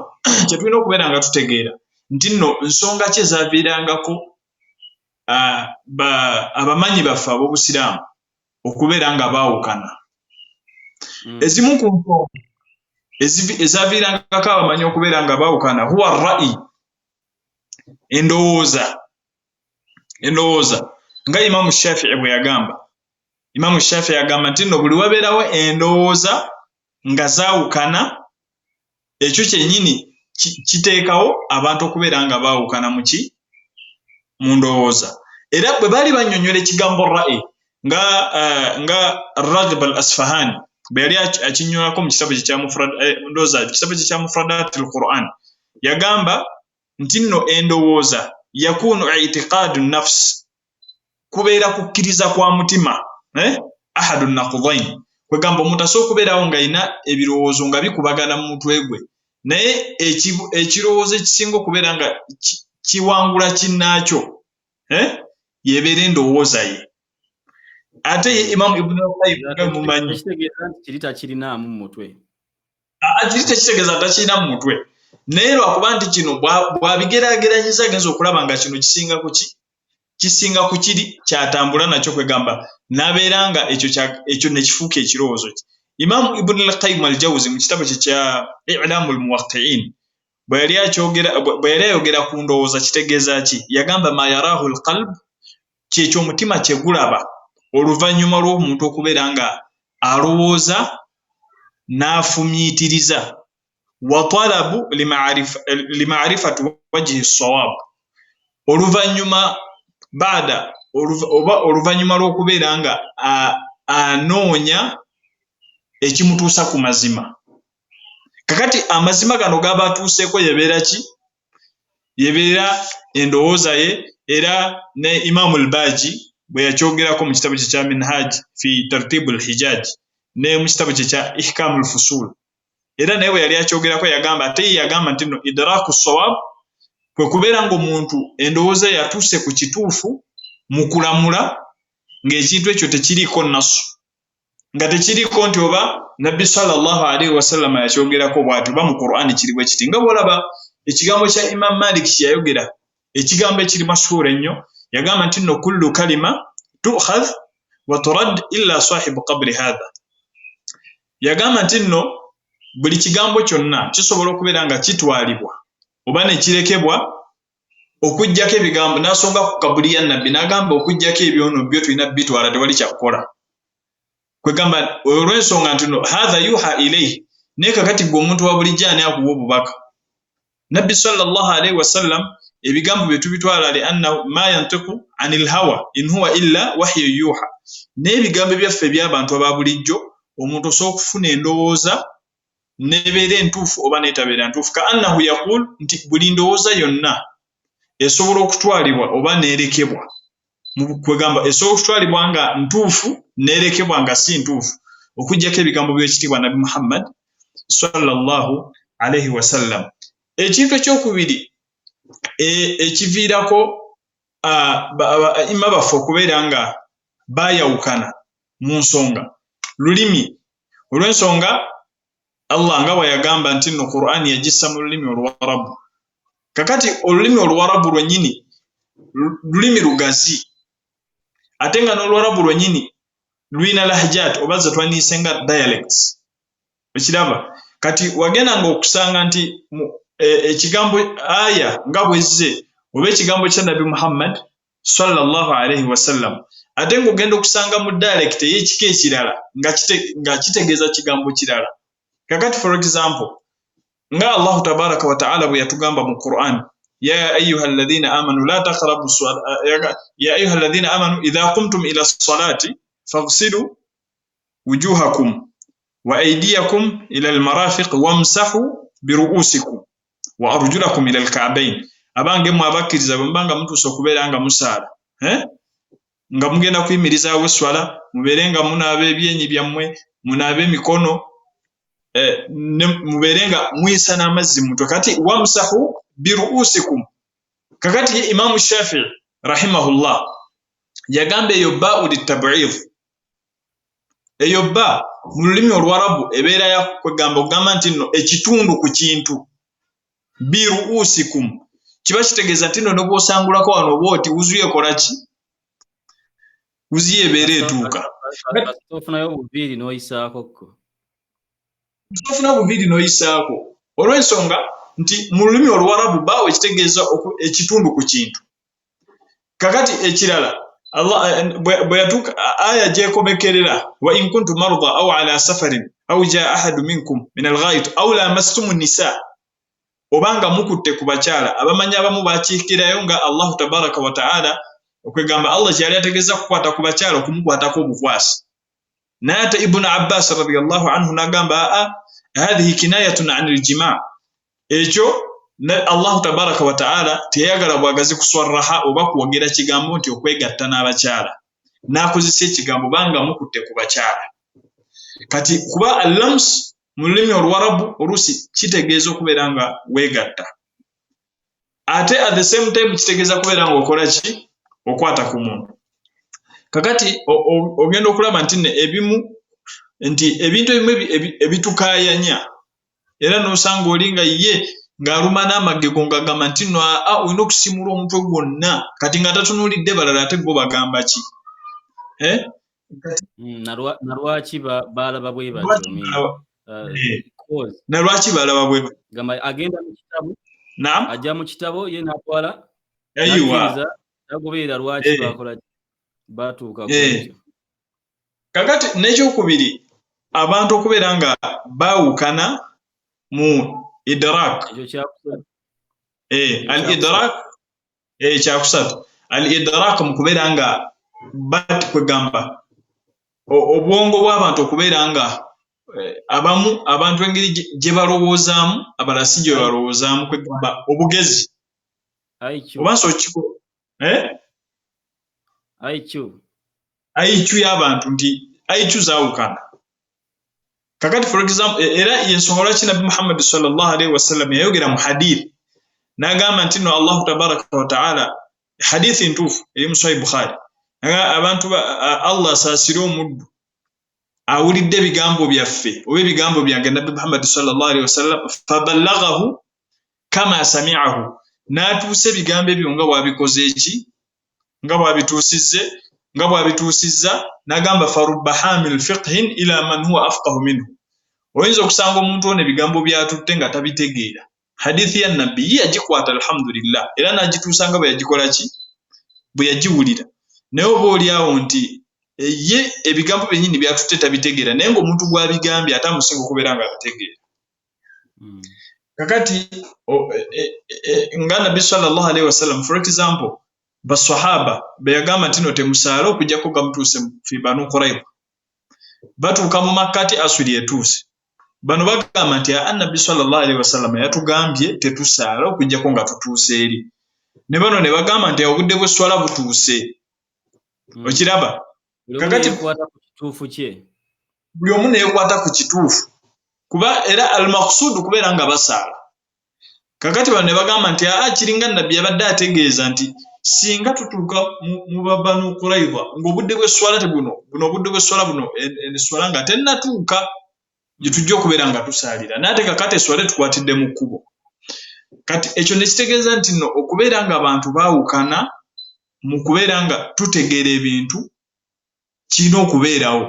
kye tulina okubeera nga tutegeera nti nno nsonga ki ezaaviirangako abamanyi baffe ab'obusiraamu okubeera nga baawukana. Ezimu ku nsonga ezaaviirangako abamanyi okubeera nga baawukana huwa ra'i, endowooza nga Imaamu Shafii bwe yagamba. Imaamu Shafii yagamba nti nno buli wabeerawo endowooza nga zaawukana, ekyo kyennyini kiteekawo abantu okubeera nga baawukana mu ndowooza. Era bwe baali bannyonnyola ekigambo ra'i nga Ragib al-Asfahani bwe yali akinnyolako mu kitabo kye kya Mufradatil Qur'an, yagamba nti nno endowooza yakunu i'tiqadu nafs, kubeera kukkiriza kwa mutima, ahadu naqudain, kwegamba omuntu asobola okubeerawo ng'alina ebirowoozo nga bikubagana mu mutwe gwe, naye ekirowoozo ekisinga okubeera nga kiwangula kinnaakyo yebeera endowooza ye. Ate ye Imam Ibn al-Qayyim nga mumanyi kiri takirinaamu mu mutwe, kiri tekitegeeza takirina mu mutwe, naye lwakuba nti kino bw'abigeraageranyiza agenza okulaba nga kino kisinga ku kiri kyatambula nakyo, kwegamba n'abeera nga ekyo ne kifuuka ekirowoozo kye. Imam Ibn al-Qayyim al-Jawzi mu kitabo kye kya I'lamul Muwaqqi'in bwe yali ayogera ku ndowooza kitegeeza ki? Yagamba ma yaraahu al-qalb, kyekyo omutima kye gulaba oluvannyuma lw'omuntu okubeera nga alowooza n'afumiitiriza. Wa talabu limaarifati wajhi sawab, oluvannyuma lw'okubeera nga anoonya ekimutuusa ku mazima. Kakati amazima gano gaba atuuseeko yebeera ki? Yebeera endowooza ye. Era ne Imam al-Baji bwe yakyogerako mu kitabo kye kya Minhaj fi Tartibul Hijaj ne mu kitabo kye kya Ihkamul Fusul, era naye bwe yali akyogerako yagamba nti no idraku sawab kwe kubeera ng'omuntu endowooza yatuuse ku kituufu mu kulamula ng'ekintu ekyo tekiriiko nasu, nga tekiriiko nti oba Nabbi sallallahu alaihi wasallam yakyogerako bw'ati oba mu Qur'ani kiri bwe kiti. Nga bw'olaba ekigambo kya Imam Malik kye yayogera, ekigambo ekiri mashhur ennyo, yagamba nti no kullu kalima tu'khadh wa turad illa sahibu qabri hadha. Yagamba nti no buli kigambo kyonna kisobola okubeera nga kitwalibwa oba ne kirekebwa okujjako ebigambo, n'asonga ku kabuli ya Nabbi n'agamba okujjako ebyono byo tulina bitwala tewali kyakukola. Kwegamba olw'ensonga nti no hadha yuha ilayhi, naye kakati gwe omuntu wa bulijjo ani akuwa obubaka? Nabbi sallallahu alaihi wasallam ebigambo bye tubitwala li annahu ma yantiqu anil hawa in huwa illa wahyu yuha. Naye ebigambo byaffe by'abantu aba bulijjo omuntu osobola okufuna endowooza nebeera entuufu oba neetabeera ntuufu. Ka annahu yaqul, nti buli ndowooza yonna esobola okutwalibwa oba neerekebwa, kwegamba esobola okutwalibwa nga ntuufu neerekebwa nga si ntuufu, okujjako ebigambo by'ekitiibwa Nabi Muhammad sallallahu alaihi wasallam. Ekintu ekyokubiri ekiviirako imma baffe okubeera nga baayawukana mu nsonga lulimi, olw'ensonga Allah nga bwe yagamba nti no Qur'ani yagissa mu lulimi Oluwarabu. Kakati olulimi Oluwarabu lwennyini lulimi lugazi, ate nga n'Oluwarabu lwennyini lulina lahjat oba ze twaniise nga dialects. Ekiraba kati wagenda ng'okusanga nti ekigambo aya nga bwezze oba ekigambo kya Nabi Muhammad sallallahu alaihi wasallam, ate ng'ogenda okusanga mu dialect ey'ekika ekirala nga kitegeeza kigambo kirala. Kakati for example nga Allah tabaraka wa ta'ala bwe yatugamba mu Qur'an, ya ayyuhalladhina amanu la taqrabu ya ayyuhalladhina amanu idha qumtum ila as-salati faghsilu wujuhakum wa aydiyakum ila al-marafiq wamsahu bi ru'usikum wa arjulakum ila al-ka'bayn. Abange mu abakkiriza bwembanga mutuusa okubeera nga musaala, nga mugenda kuyimirizaawo esswala, mubeere nga munaaba ebyenyi byammwe, munaaba emikono, mubeere nga muyisa n'amazzi mutwe. Kati wamsahu bi ru'usikum. Kakati Imam Shafi'i rahimahullah yagamba eyo ba'u litab'idh, eyo ba mu lulimi olwarabu ebeera ya kwegamba ogamba nti nno ekitundu ku kintu biruusikum kiba kitegeeza nti nno bw'osangulako wano oba oti wuzuye kola ki wuzuye ebeera etuuka tofunayo obuviiri n'oyisaako tofuna buviiri n'oyisaako olw'ensonga nti mu lulimi olwarabu baawe ekitegeeza ekitundu ku kintu kakati ekirala bwe yatuuka aya gyekomekerera wa in kuntum marda aw ala safarin aw jaa ahadu minkum min alghait aw lamastumu nisa obanga mukutte ku bakyala abamanyi abamu bakiikirayo nga allahu tabaraka wa taala okwegamba allah kyeyali ategeeza kukwata ku bakyala okumukwatako obukwasi naye ate ibunu abbas radiyallahu anhu n'agamba hadhihi kinayatun an aljima ekyo allahu tabaraka wa taala teyagala bwagazi kuswaraha oba kuwogera kigambo nti okwegatta n'abakyala n'akozesa ekigambo banga mukutte ku bakyala kati kuba allams mu lulimi olwarabu oluusi kitegeeza okubeera nga weegatta ate at the same time kitegeeza kubeera nga okola ki okwata ku muntu kakati ogenda okulaba nti ebintu ebimu ebitukaayanya era n'osanga oli nga ye ng'aluma n'amagego ng'agamba nti nno olina okusimula omutwe gwonna kati nga tatunuulidde balala ate bo bagamba ki nalwaki baalaba bwe batyo nalwaki balaba bwe gamba agenda mu kitabo ajja mu kitabo ye n'atwala ayiwa tagoberera lwaki bakola batuuka ku ekyo kakati n'ekyokubiri abantu okubeera nga baawukana mu idrak al idrak kyakusatu al idrak mu kubeera nga kwegamba obwongo bw'abantu okubeera nga abamu abantu engeri gye balowoozaamu abalala si gye balowoozaamu kwegamba obugezi oba nsookiko IQ y'abantu nti IQ zaawukana kakati for example era yensonga lwaki nabbi Muhammad sallallahu alaihi wasallam yayogera mu hadith n'agamba nti no Allahu tabaraka wa ta'ala hadithi ntuufu eri mu Sahih Bukhari abantu Allah asaasira omuddu awulidde ebigambo byaffe oba ebigambo byange nabbi Muhammad sallallahu alaihi wasallam faballaghahu kama sami'ahu n'atuusa ebigambo ebyo nga bwabikoze eki nga bwabituusizza n'agamba farubba hamil fiqhin ila man huwa afqahu minhu oyinza okusanga omuntu ono ebigambo byatutte nga tabitegeera hadithi ya nabbi yagikwata alhamdulillah era n'agituusa nga bwe yagikola ki bwe yagiwulira naye oba oliawo nti ye ebigambo byennyini byatutte tabitegeera naye ng'omuntu gw'abigambye ate amusinga okubeera nga abitegeera kakati nga nabbi sallallahu alaihi wasallam for example basahaba beyagamba nti no temusaala okujjako gamutuuse fi banu Qurayza batuuka mu makkati asuli etuuse bano bagamba nti annabbi sallallahu alaihi wasallam yatugambye tetusaala okujjako nga tutuuse eri ne bano ne bagamba nti obudde bw'esswala butuuse okiraba kakati buli omu neekwata ku kituufu kuba era al-maqsuud kubeera nga basaala kakati bano ne bagamba nti kiringa nabbi yabadde ategeeza nti singa tutuuka mu Banu Qurayza ng'obudde bw'esswala buno obudde bw'esswala buno esswala nga tennatuuka gye tujja okubeera nga tusaalira n'ate kakati esswala tukwatidde mu kkubo kati ekyo ne kitegeeza nti nno okubeera nga abantu baawukana mu kubeera nga tutegeera ebintu kirina okubeerawo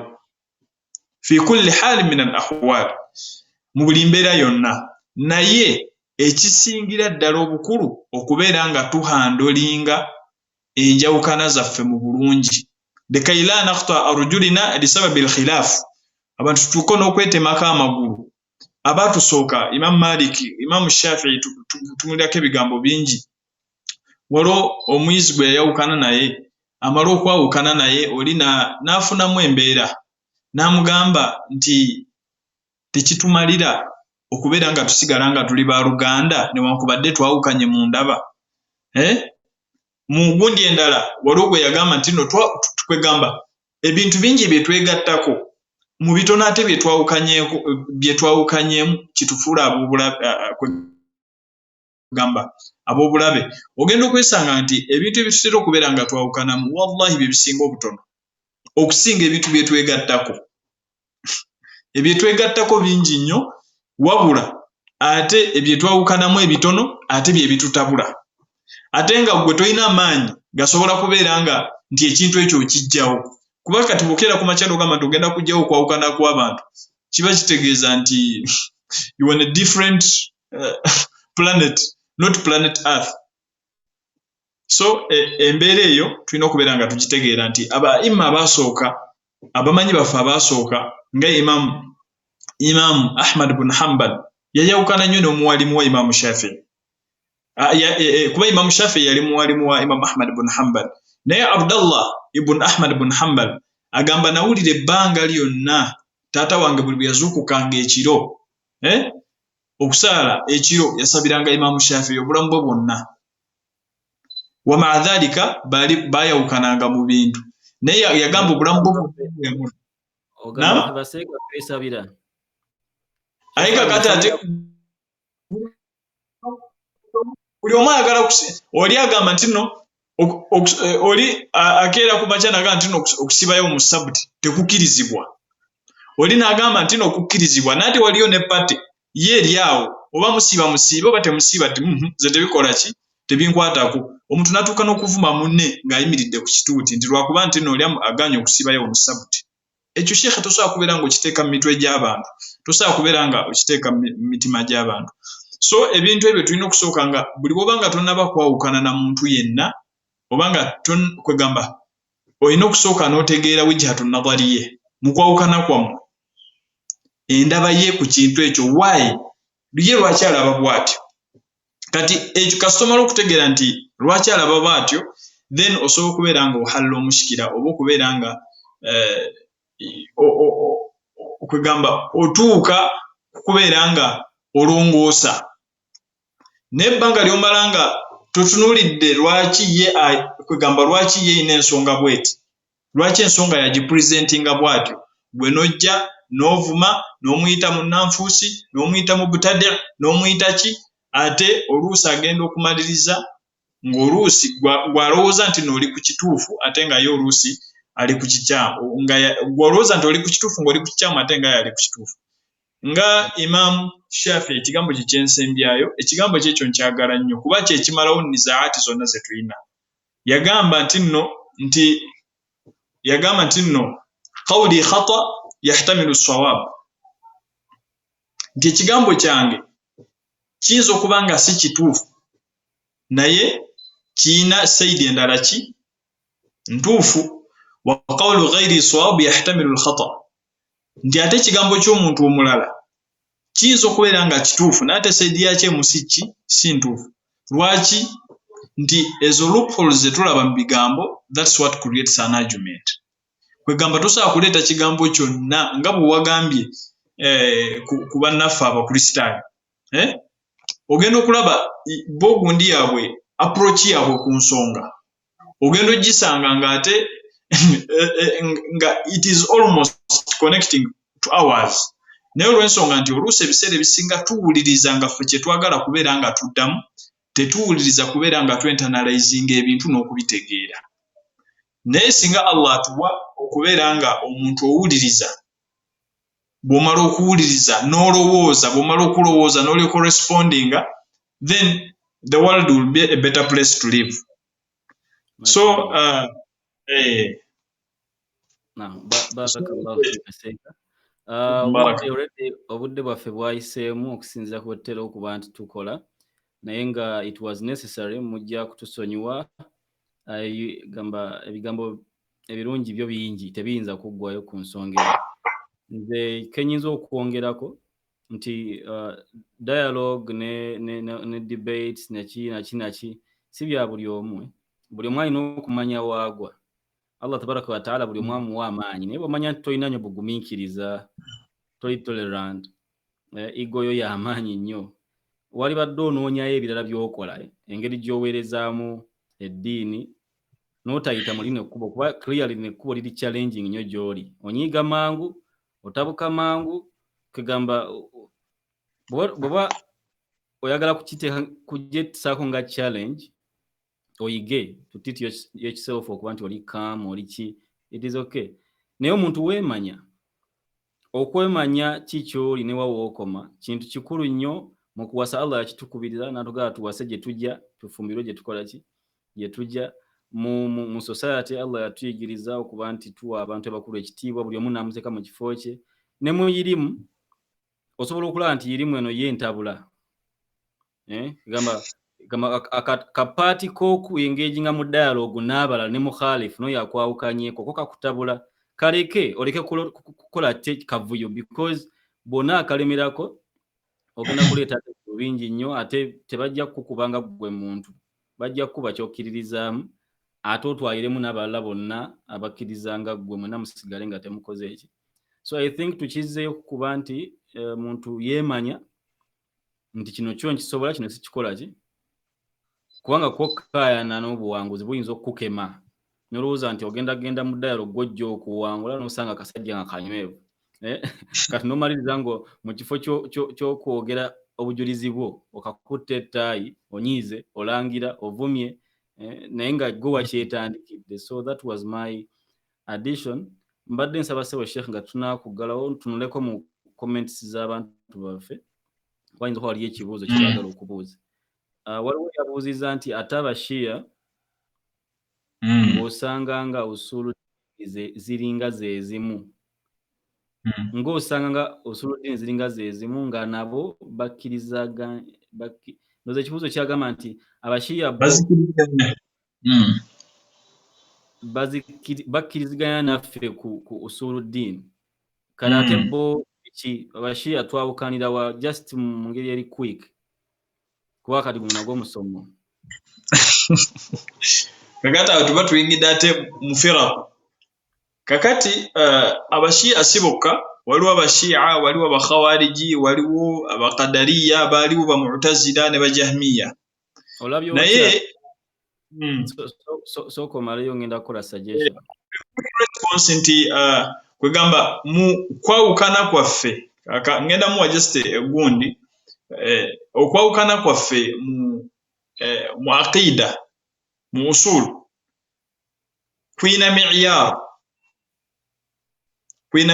fi kulli haali min al ahwal mu buli mbeera yonna naye ekisingira ddala obukulu okubeera nga tuhandolinga enjawukana zaffe mu bulungi lekay la nakhta arjulina lisababi alkhilaf abantu tutuuka n'okwetemako amagulu abatusooka Imam Malik Imam Shafi'i tumulirako ebigambo bingi waliwo omuyizi gwe yayawukana naye amala okwawukana naye oli n'afunamu embeera n'amugamba nti tekitumalira okubeera nga tusigala nga tuli ba Luganda newankubadde twawukanye mu ndaba mu gundi endala waliwo gwe yagamba nti no twegamba ebintu bingi bye twegattako mu bitono ate bye twawukanyeemu kitufuula ab'obulabe ogenda okwesanga nti ebintu ebitutera okubeera nga twawukanamu wallahi bye bisinga obutono okusinga ebintu bye twegattako ebyetwegattako bingi nnyo wabula ate ebyetwawukanamu ebitono ate bye bitutabula ate nga gwe tolina amaanyi gasobola kubeera nga nti ekintu ekyo okijjawo kuba kati bw'okeera ku makya n'ogamba nti ogenda kujjawo okwawukana kw'abantu kiba kitegeeza nti you on a different planet, not planet Earth. So embeera eyo tulina okubeera nga tukitegeera nti abaima abaasooka abamanyi baffe abaasooka nga Imam Ahmad ibn Hanbal yayawukana nnyo n'omuwalimu wa Imam Shafi'i kuba Imam Shafi'i yali muwalimu wa Imam Ahmad ibn Hanbal naye Abdullah ibn Ahmad ibn Hanbal agamba nawulira ebbanga lyonna taata wange buli bwe yazuukukanga ekiro okusaala ekiro yasabiranga Imam Shafi'i obulamu bwe bwonna wa maadhalika bayawukananga mu bintu naye yagamba obulamu bwe aye kakati ate buli omu ayagala oli agamba nti nno oli akeera ku makya n'agamba nti nno okusibayo mu sabuti tekukkirizibwa oli n'agamba nti nno okukkirizibwa naate waliyo ne pate ye eri awo oba musiiba oba temusiiba ze tebikola ki tebinkwatako omuntu n'atuuka n'okuvuma munne ng'ayimiridde ku kituuti nti lwakuba nti nno oli aganye okusibayo mu sabuti ekyo sheekhe tosobola kubeera ng'okiteeka mu mitwe gy'abantu tosobola kubeera nga okiteeka mu mitima gy'abantu so ebintu ebyo tulina okusooka nga buli bw'oba nga tonnaba kwawukana na muntu yenna oba nga kwegamba olina okusooka n'otegeera wijhatu nadhariye mu kwawukana kwammwe endaba ye ku kintu ekyo waayi ye lwaki alaba bw'atyo kati ekyo kasitoma okutegeera nti lwaki alaba bw'atyo then osobola okubeera nga ohalla omushikira oba okubeera nga kwegamba otuuka kubeera nga olongoosa n'ebbanga ly'omala nga totunuulidde lwaki ye kwegamba lwaki ye ina ensonga bweti lwaki ensonga yagipurezentinga bw'atyo gwe nojja n'ovuma n'omuyita mu nanfuusi n'omuyita mu butade n'omuyita ki ate oluusi agenda okumaliriza ng'oluusi gw'alowooza nti n'oli ku kituufu ate nga ye oluusi ali ku kikyamu gw'olowooza nti oli ku kituufu ng'oli ku kikyamu ate nga ye ali ku kituufu nga Imam Shafi'i ekigambo kye kyensembyayo ekigambo kye ekyo nkyagala nnyo kuba kye kimalawo nizaati zonna ze tulina yagamba nti nno qawli khata yahtamilu sawab nti ekigambo kyange kiyinza okuba nga si kituufu naye kiyina sayidi endala ki ntuufu wa qawlu ghayri sawab yahtamilu al-khata nti ate ekigambo ky'omuntu omulala kiyinza okubeera nga kituufu naye ate sayidi yakyo emusiki si ntuufu lwaki nti ezo loopholes ze tulaba mu bigambo that's what creates an argument kwegamba tosobola kuleeta kigambo kyonna nga bwe wagambye ku bannaffe abakristaayo ogenda okulaba bogundi yaabwe approach yaabwe ku nsonga ogenda ogisanga ng'ate nga it is almost connecting to ours naye olw'ensonga nti oluusi ebiseera ebisinga tuwuliriza nga ffe kye twagala kubeera nga tuddamu tetuwuliriza kubeera nga twentanalyzinga ebintu n'okubitegeera naye singa Allah atuwa okubeera nga omuntu owuliriza bw'omala okuwuliriza n'olowooza bw'omala okulowooza n'olyoka respondinga then the world will be a better place to live so obudde bwaffe bwayiseemu okusinziira ku bwetutera okuba nti tukola naye nga it was necessary mujja kutusonyiwa gamba ebigambo ebirungi byo bingi tebiyinza kuggwayo ku nsonga nze kenyinza okwongerako nti dialogue ne debates naki si bya buli omu alina okumanya waagwa Allah tabaraka wa taala buli omu amuwa amaanyi naye bw'omanya nti tolina nnyo bugumiikiriza toli tolerant ego yo y'amaanyi nnyo wali badde onoonyayo ebirala by'okola engeri gy'oweerezaamu eddiini n'otayita mu lino ekkubo kuba clearly lino ekkubo liri challenging nnyo gy'oli onyiiga mangu otabuka mangu kugamba bw'oba oyagala kugyetisaako nga challenge oyige to treat yourself okuba nti oli calm oli ki it is okay naye omuntu weemanya okwemanya kikyoli ne wawookoma kintu kikulu nnyo mu kuwasa Allah yakitukubirira n'atugamba tuwase gye tujja tufumbirwe gye tukola ki gye tujja mu society Allah yatuyigiriza okuba nti tuwa abantu abakulu ekitiibwa buli omu n'amuteeka mu kifo kye ne mu irimu osobola okulaba nti irimu eno yentabula gamba akapaati k'okuengaginga mu dialogue n'abalala ne mukhalifu no yakwawukanyeko ko kakutabula kaleke oleke kukola kavuyo because bonna akalemerako ogenda kuleeta bingi nnyo ate tebajja kukubanga gwe muntu bajja kuba kyokkiririzaamu ate otwaliremu n'abalala bonna abakkirizanga gwe mwena musigale nga temukoze eki. So I think tukizzeeyo kukuba nti muntu yeemanya nti kino kyo nkisobola kino sikikola ki kubanga kwokkaayana n'obuwanguzi buyinza okukukema nolowooza nti ogenda mu dialogue gwojja okuwangula n'osanga akasajja nga kanywevu kati nomaliriza ngo mu kifo ky'okwogera obujulizi bwo okakutta ettaayi onyiize olangira ovumye naye nga gwe wakyetandikidde. So that was my addition. Mbadde nsaba ssebo Sheikh nga tunakuggalawo tunuleko mu comments z'abantu baffe wayinza kuba waliyo ekibuuzo kyebagala okubuuza. Waliwo yabuuziza nti ate abashiya ng'osanga nga usulu ziringa zezimu ng'osanga nga usulu dini ziringa zezimu nga nabo bakkirizaga noza ekibuuzo kyagamba nti abashiya bakkiriziganya naffe ku usulu dini kale ate bo ki abashiya twawukanira wa just mu ngeri eri quick kuba kati guno nagwo musomo kakati awo tuba tuyingidde ate mu firaku kakati abashiya si bokka waliwo abashiya waliwo abakhawariji waliwo abakadariya baliwo bamutazila ne bajahmiya naye soko malayo ngenda kukola suggestion response nti kwegamba mu kwawukana kwaffe ngenda muwa just egundi okwawukana kwaffe mu aqida mu usul kwina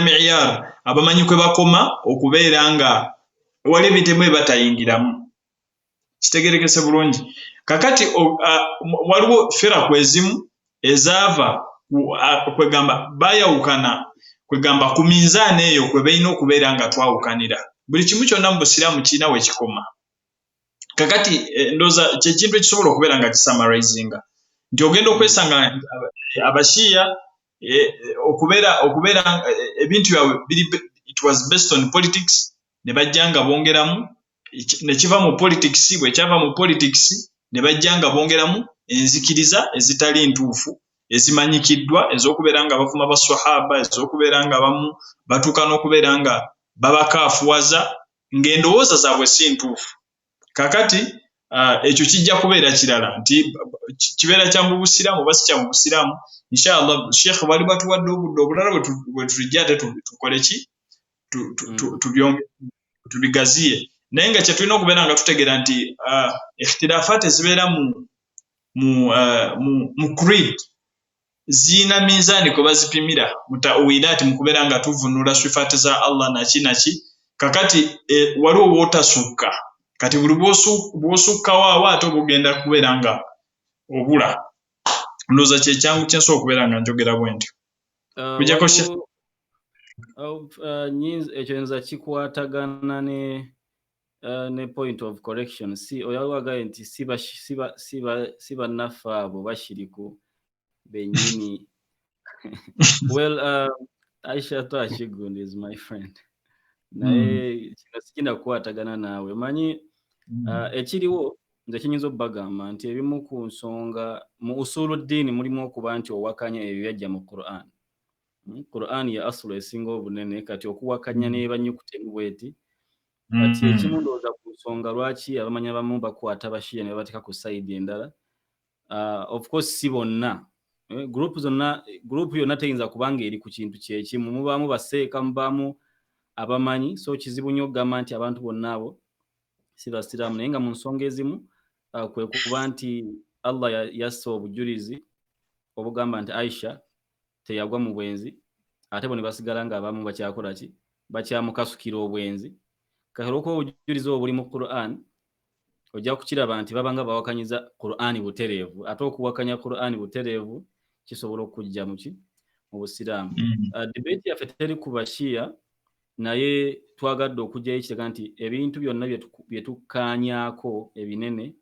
mi'yar abamanyi kwe bakoma okubeera nga wali bitemu batayingiramu kitegerekese bulungi kakati waliwo firaku ezimu ezaava kwegamba bayawukana kwegamba ku minzaani eyo kwe balina okubeera nga twawukanira buli kimu kyonna mu busiraamu kirina we kikoma kakati ndooza kyekintu ekisobola okubeera nga kisamarizinga nti ogenda okwesanga abashiya okubeera ebintu byabwe it was based on politics ne bajja nga bongeramu ne kiva mu politics bwe kyava mu politics ne bajja nga bongeramu enzikiriza ezitali ntuufu ezimanyikiddwa ez'okubeera nga bavuma baswahaba ez'okubeera nga bamu batuuka n'okubeera nga babakaafuwaza ng'endowooza zaabwe si ntuufu kakati ekyo kijja kubeera kirala nti kibeera kya mu busiraamu oba si kya mu busiraamu inshallah Sheikh bali batuwadde obudde obulala bwe tujja ate tukole ki tubigaziye naye nga kyetulina okubeera nga tutegeera nti ikhtilafat ezibeera mu creed zina minzaani kwe bazipimira mutawilaati mu kubeera nga tuvunula sifati za Allah naki kakati waliwo wootasukka kati buli bw'osukkawo awo ate obugenda kubeera nga obula ndooza kyekyangu kyensobola okubeera nga njogera bwe ntyo ekyo nza kikwatagana ne point of correction si oyawagaye nti si bannaffe abo bashiriku bennyini well Aisha Twachigundi is my friend naye kino sikina kukwatagana naawe manyi ekiriwo nze kinyinza obbagamba nti ebimu ku nsonga mu usulu ddiini mulimu okuba nti owakanya ebyo byajja mu Quran ya asulu esinga obunene kati okuwakanya nebanyukutemu bweti kati ekimu ndowooza ku nsonga lwaki abamanyi abamu bakwata bashiya ne babateeka ku sayidi endala of course si bonna group yonna teyinza kubanga eri ku kintu kyekimu mubaamu baseeka mubaamu abamanyi so kizibu nnyo okugamba nti abantu bonna abo si basiraamu naye nga mu nsonga ezimu kwe kuba nti Allah yassa obujulizi obugamba nti Aisha teyagwa mu bwenzi ate bo ne basigala nga abamu bakyakola ki bakyamukasukira obwenzi kaheroko obujulizo obuli mu Qur'an ojja kukiraba nti babanga bawakanyiza Qur'ani butereevu ate okuwakanya Qur'ani butereevu kisobola okujja mu busiraamu. Debate yaffe teri ku Bashia naye twagadde okujjayo ekiraga nti ebintu byonna bye tukkaanyaako ebinene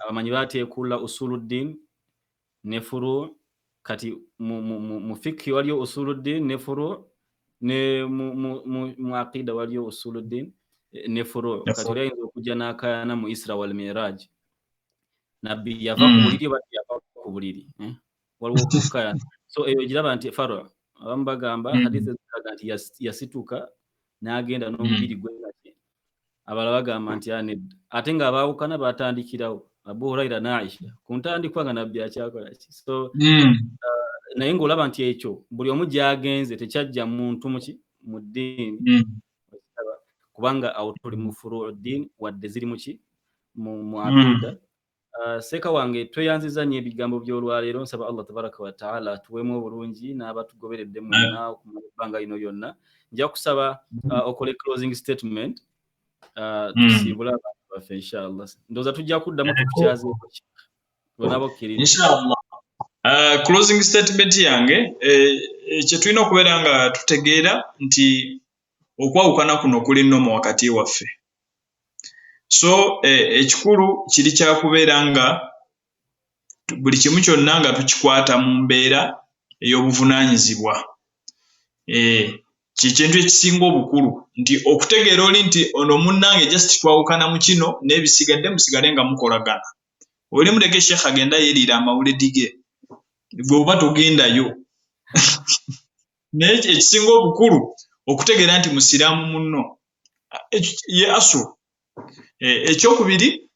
abamanyi bateekulla usuluddin ne furu kati mu fikhi waliyo usuluddin ne furu ne mu aqida waliyo usuluddin ne furu kati oyinza okujja n'akaayana mu Isra wal Miraj nabbi yava ku buliri bati yava ku buliri waliwo okukaayana so eyo giraba nti faro abamu bagamba hadithi ziraga nti yasituka n'agenda n'omubiri gwe nati abalala bagamba nti ate nga abaawukana batandikirawo Abu Huraira na Aisha ku ntandikwa nga nabbi akyakola ki so naye ng'olaba nti ekyo buli omu gy'agenze tekyajja muntu mu ddiini kubanga awo tuli mu furu'uddin wadde ziri mu aqida. Seeka wange tweyanziza nnyo ebigambo by'olwaleero nsaba Allah tabaraka wa ta'ala atuweemu obulungi n'abatugoberedde mwonna okumala ebbanga lino lyonna. Nja kusaba okole closing statement tusiibule abantu baffe inshallah. Ndowooza tujja kuddamu tukukyazeeko bonna bokkiriza inshallah. Closing statement yange kye tulina okubeera nga tutegeera nti okwawukana kuno kuli nnomo wakati waffe. So ekikulu kiri kyakubeera nga buli kimu kyonna nga tukikwata mu mbeera ey'obuvunaanyizibwa. Kintu ekisinga obukulu nti okutegeera oli nti ono munnange just twawukana mu kino n'ebisigadde musigale nga mukolagana. Oli muleke Sheikh agenda yeeriira amawuledi ge gwe oba togendayo. Naye ekisinga obukulu okutegeera nti musiraamu munno ye asu. Ekyokubiri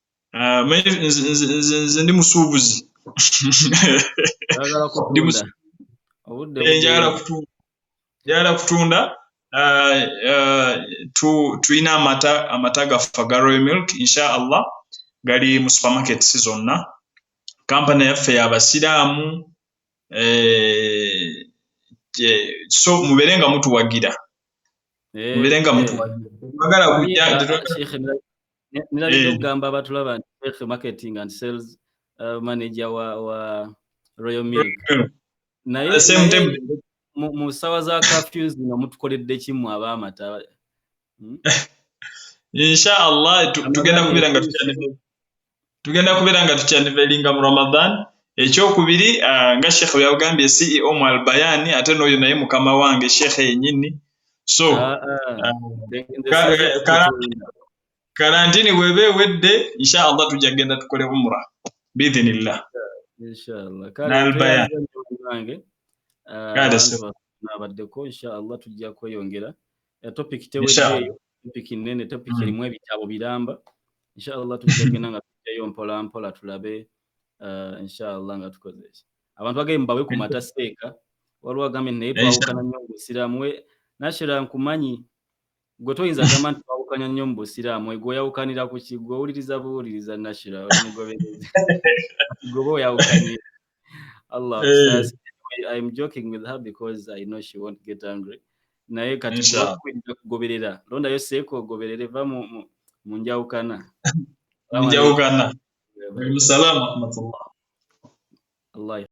nze ndi musuubuzi njagala kutunda tulina amata gaffe ga Royal Milk inshallah gali mu supermarkets zonna. Kampani yaffe y'abasiraamu so mubeere nga mutuwagira twagala kujja nirabidde okugamba abatulaba nti Sheikh marketing and sales manager wa Royal Milk naye mu ssaawa za curfew zino mutukoledde kimu ab'amata inshallah tugenda kubeera nga tukyanivelinga mu Ramadan. Ekyokubiri nga Sheikh yagambye CEO mu Albayani ate n'oyo naye mukama wange Sheikh yennyini so karantini bw'eba ewedde inshallah tujja kugenda tukole umra biidhinillah inshallah n'Albayani nabaddeko inshallah tujja kweyongera topic teweddeeyo topic nnene topic erimu ebitabo biramba inshallah tujja kugenda nga tujjayo mpola mpola tulabe inshallah nga tukoze eki abantu bagee mbawe ku mata seeka waliwo agambye naye twawukana nnyo mu busiraamu we nashira nkumanyi gwe toyinza gamba nti twawukanya nnyo mu busiraamu gwe oyawukanira ku ki gwe owuliriza buwuliriza nashira omugoberezi gwe oba oyawukanira Allah I'm joking with her because I know she won't get angry naye kati wakwiriza kugoberera londayo seeko ogoberere va mu njawukana Assalamu alaikum warahmatullahi. Allah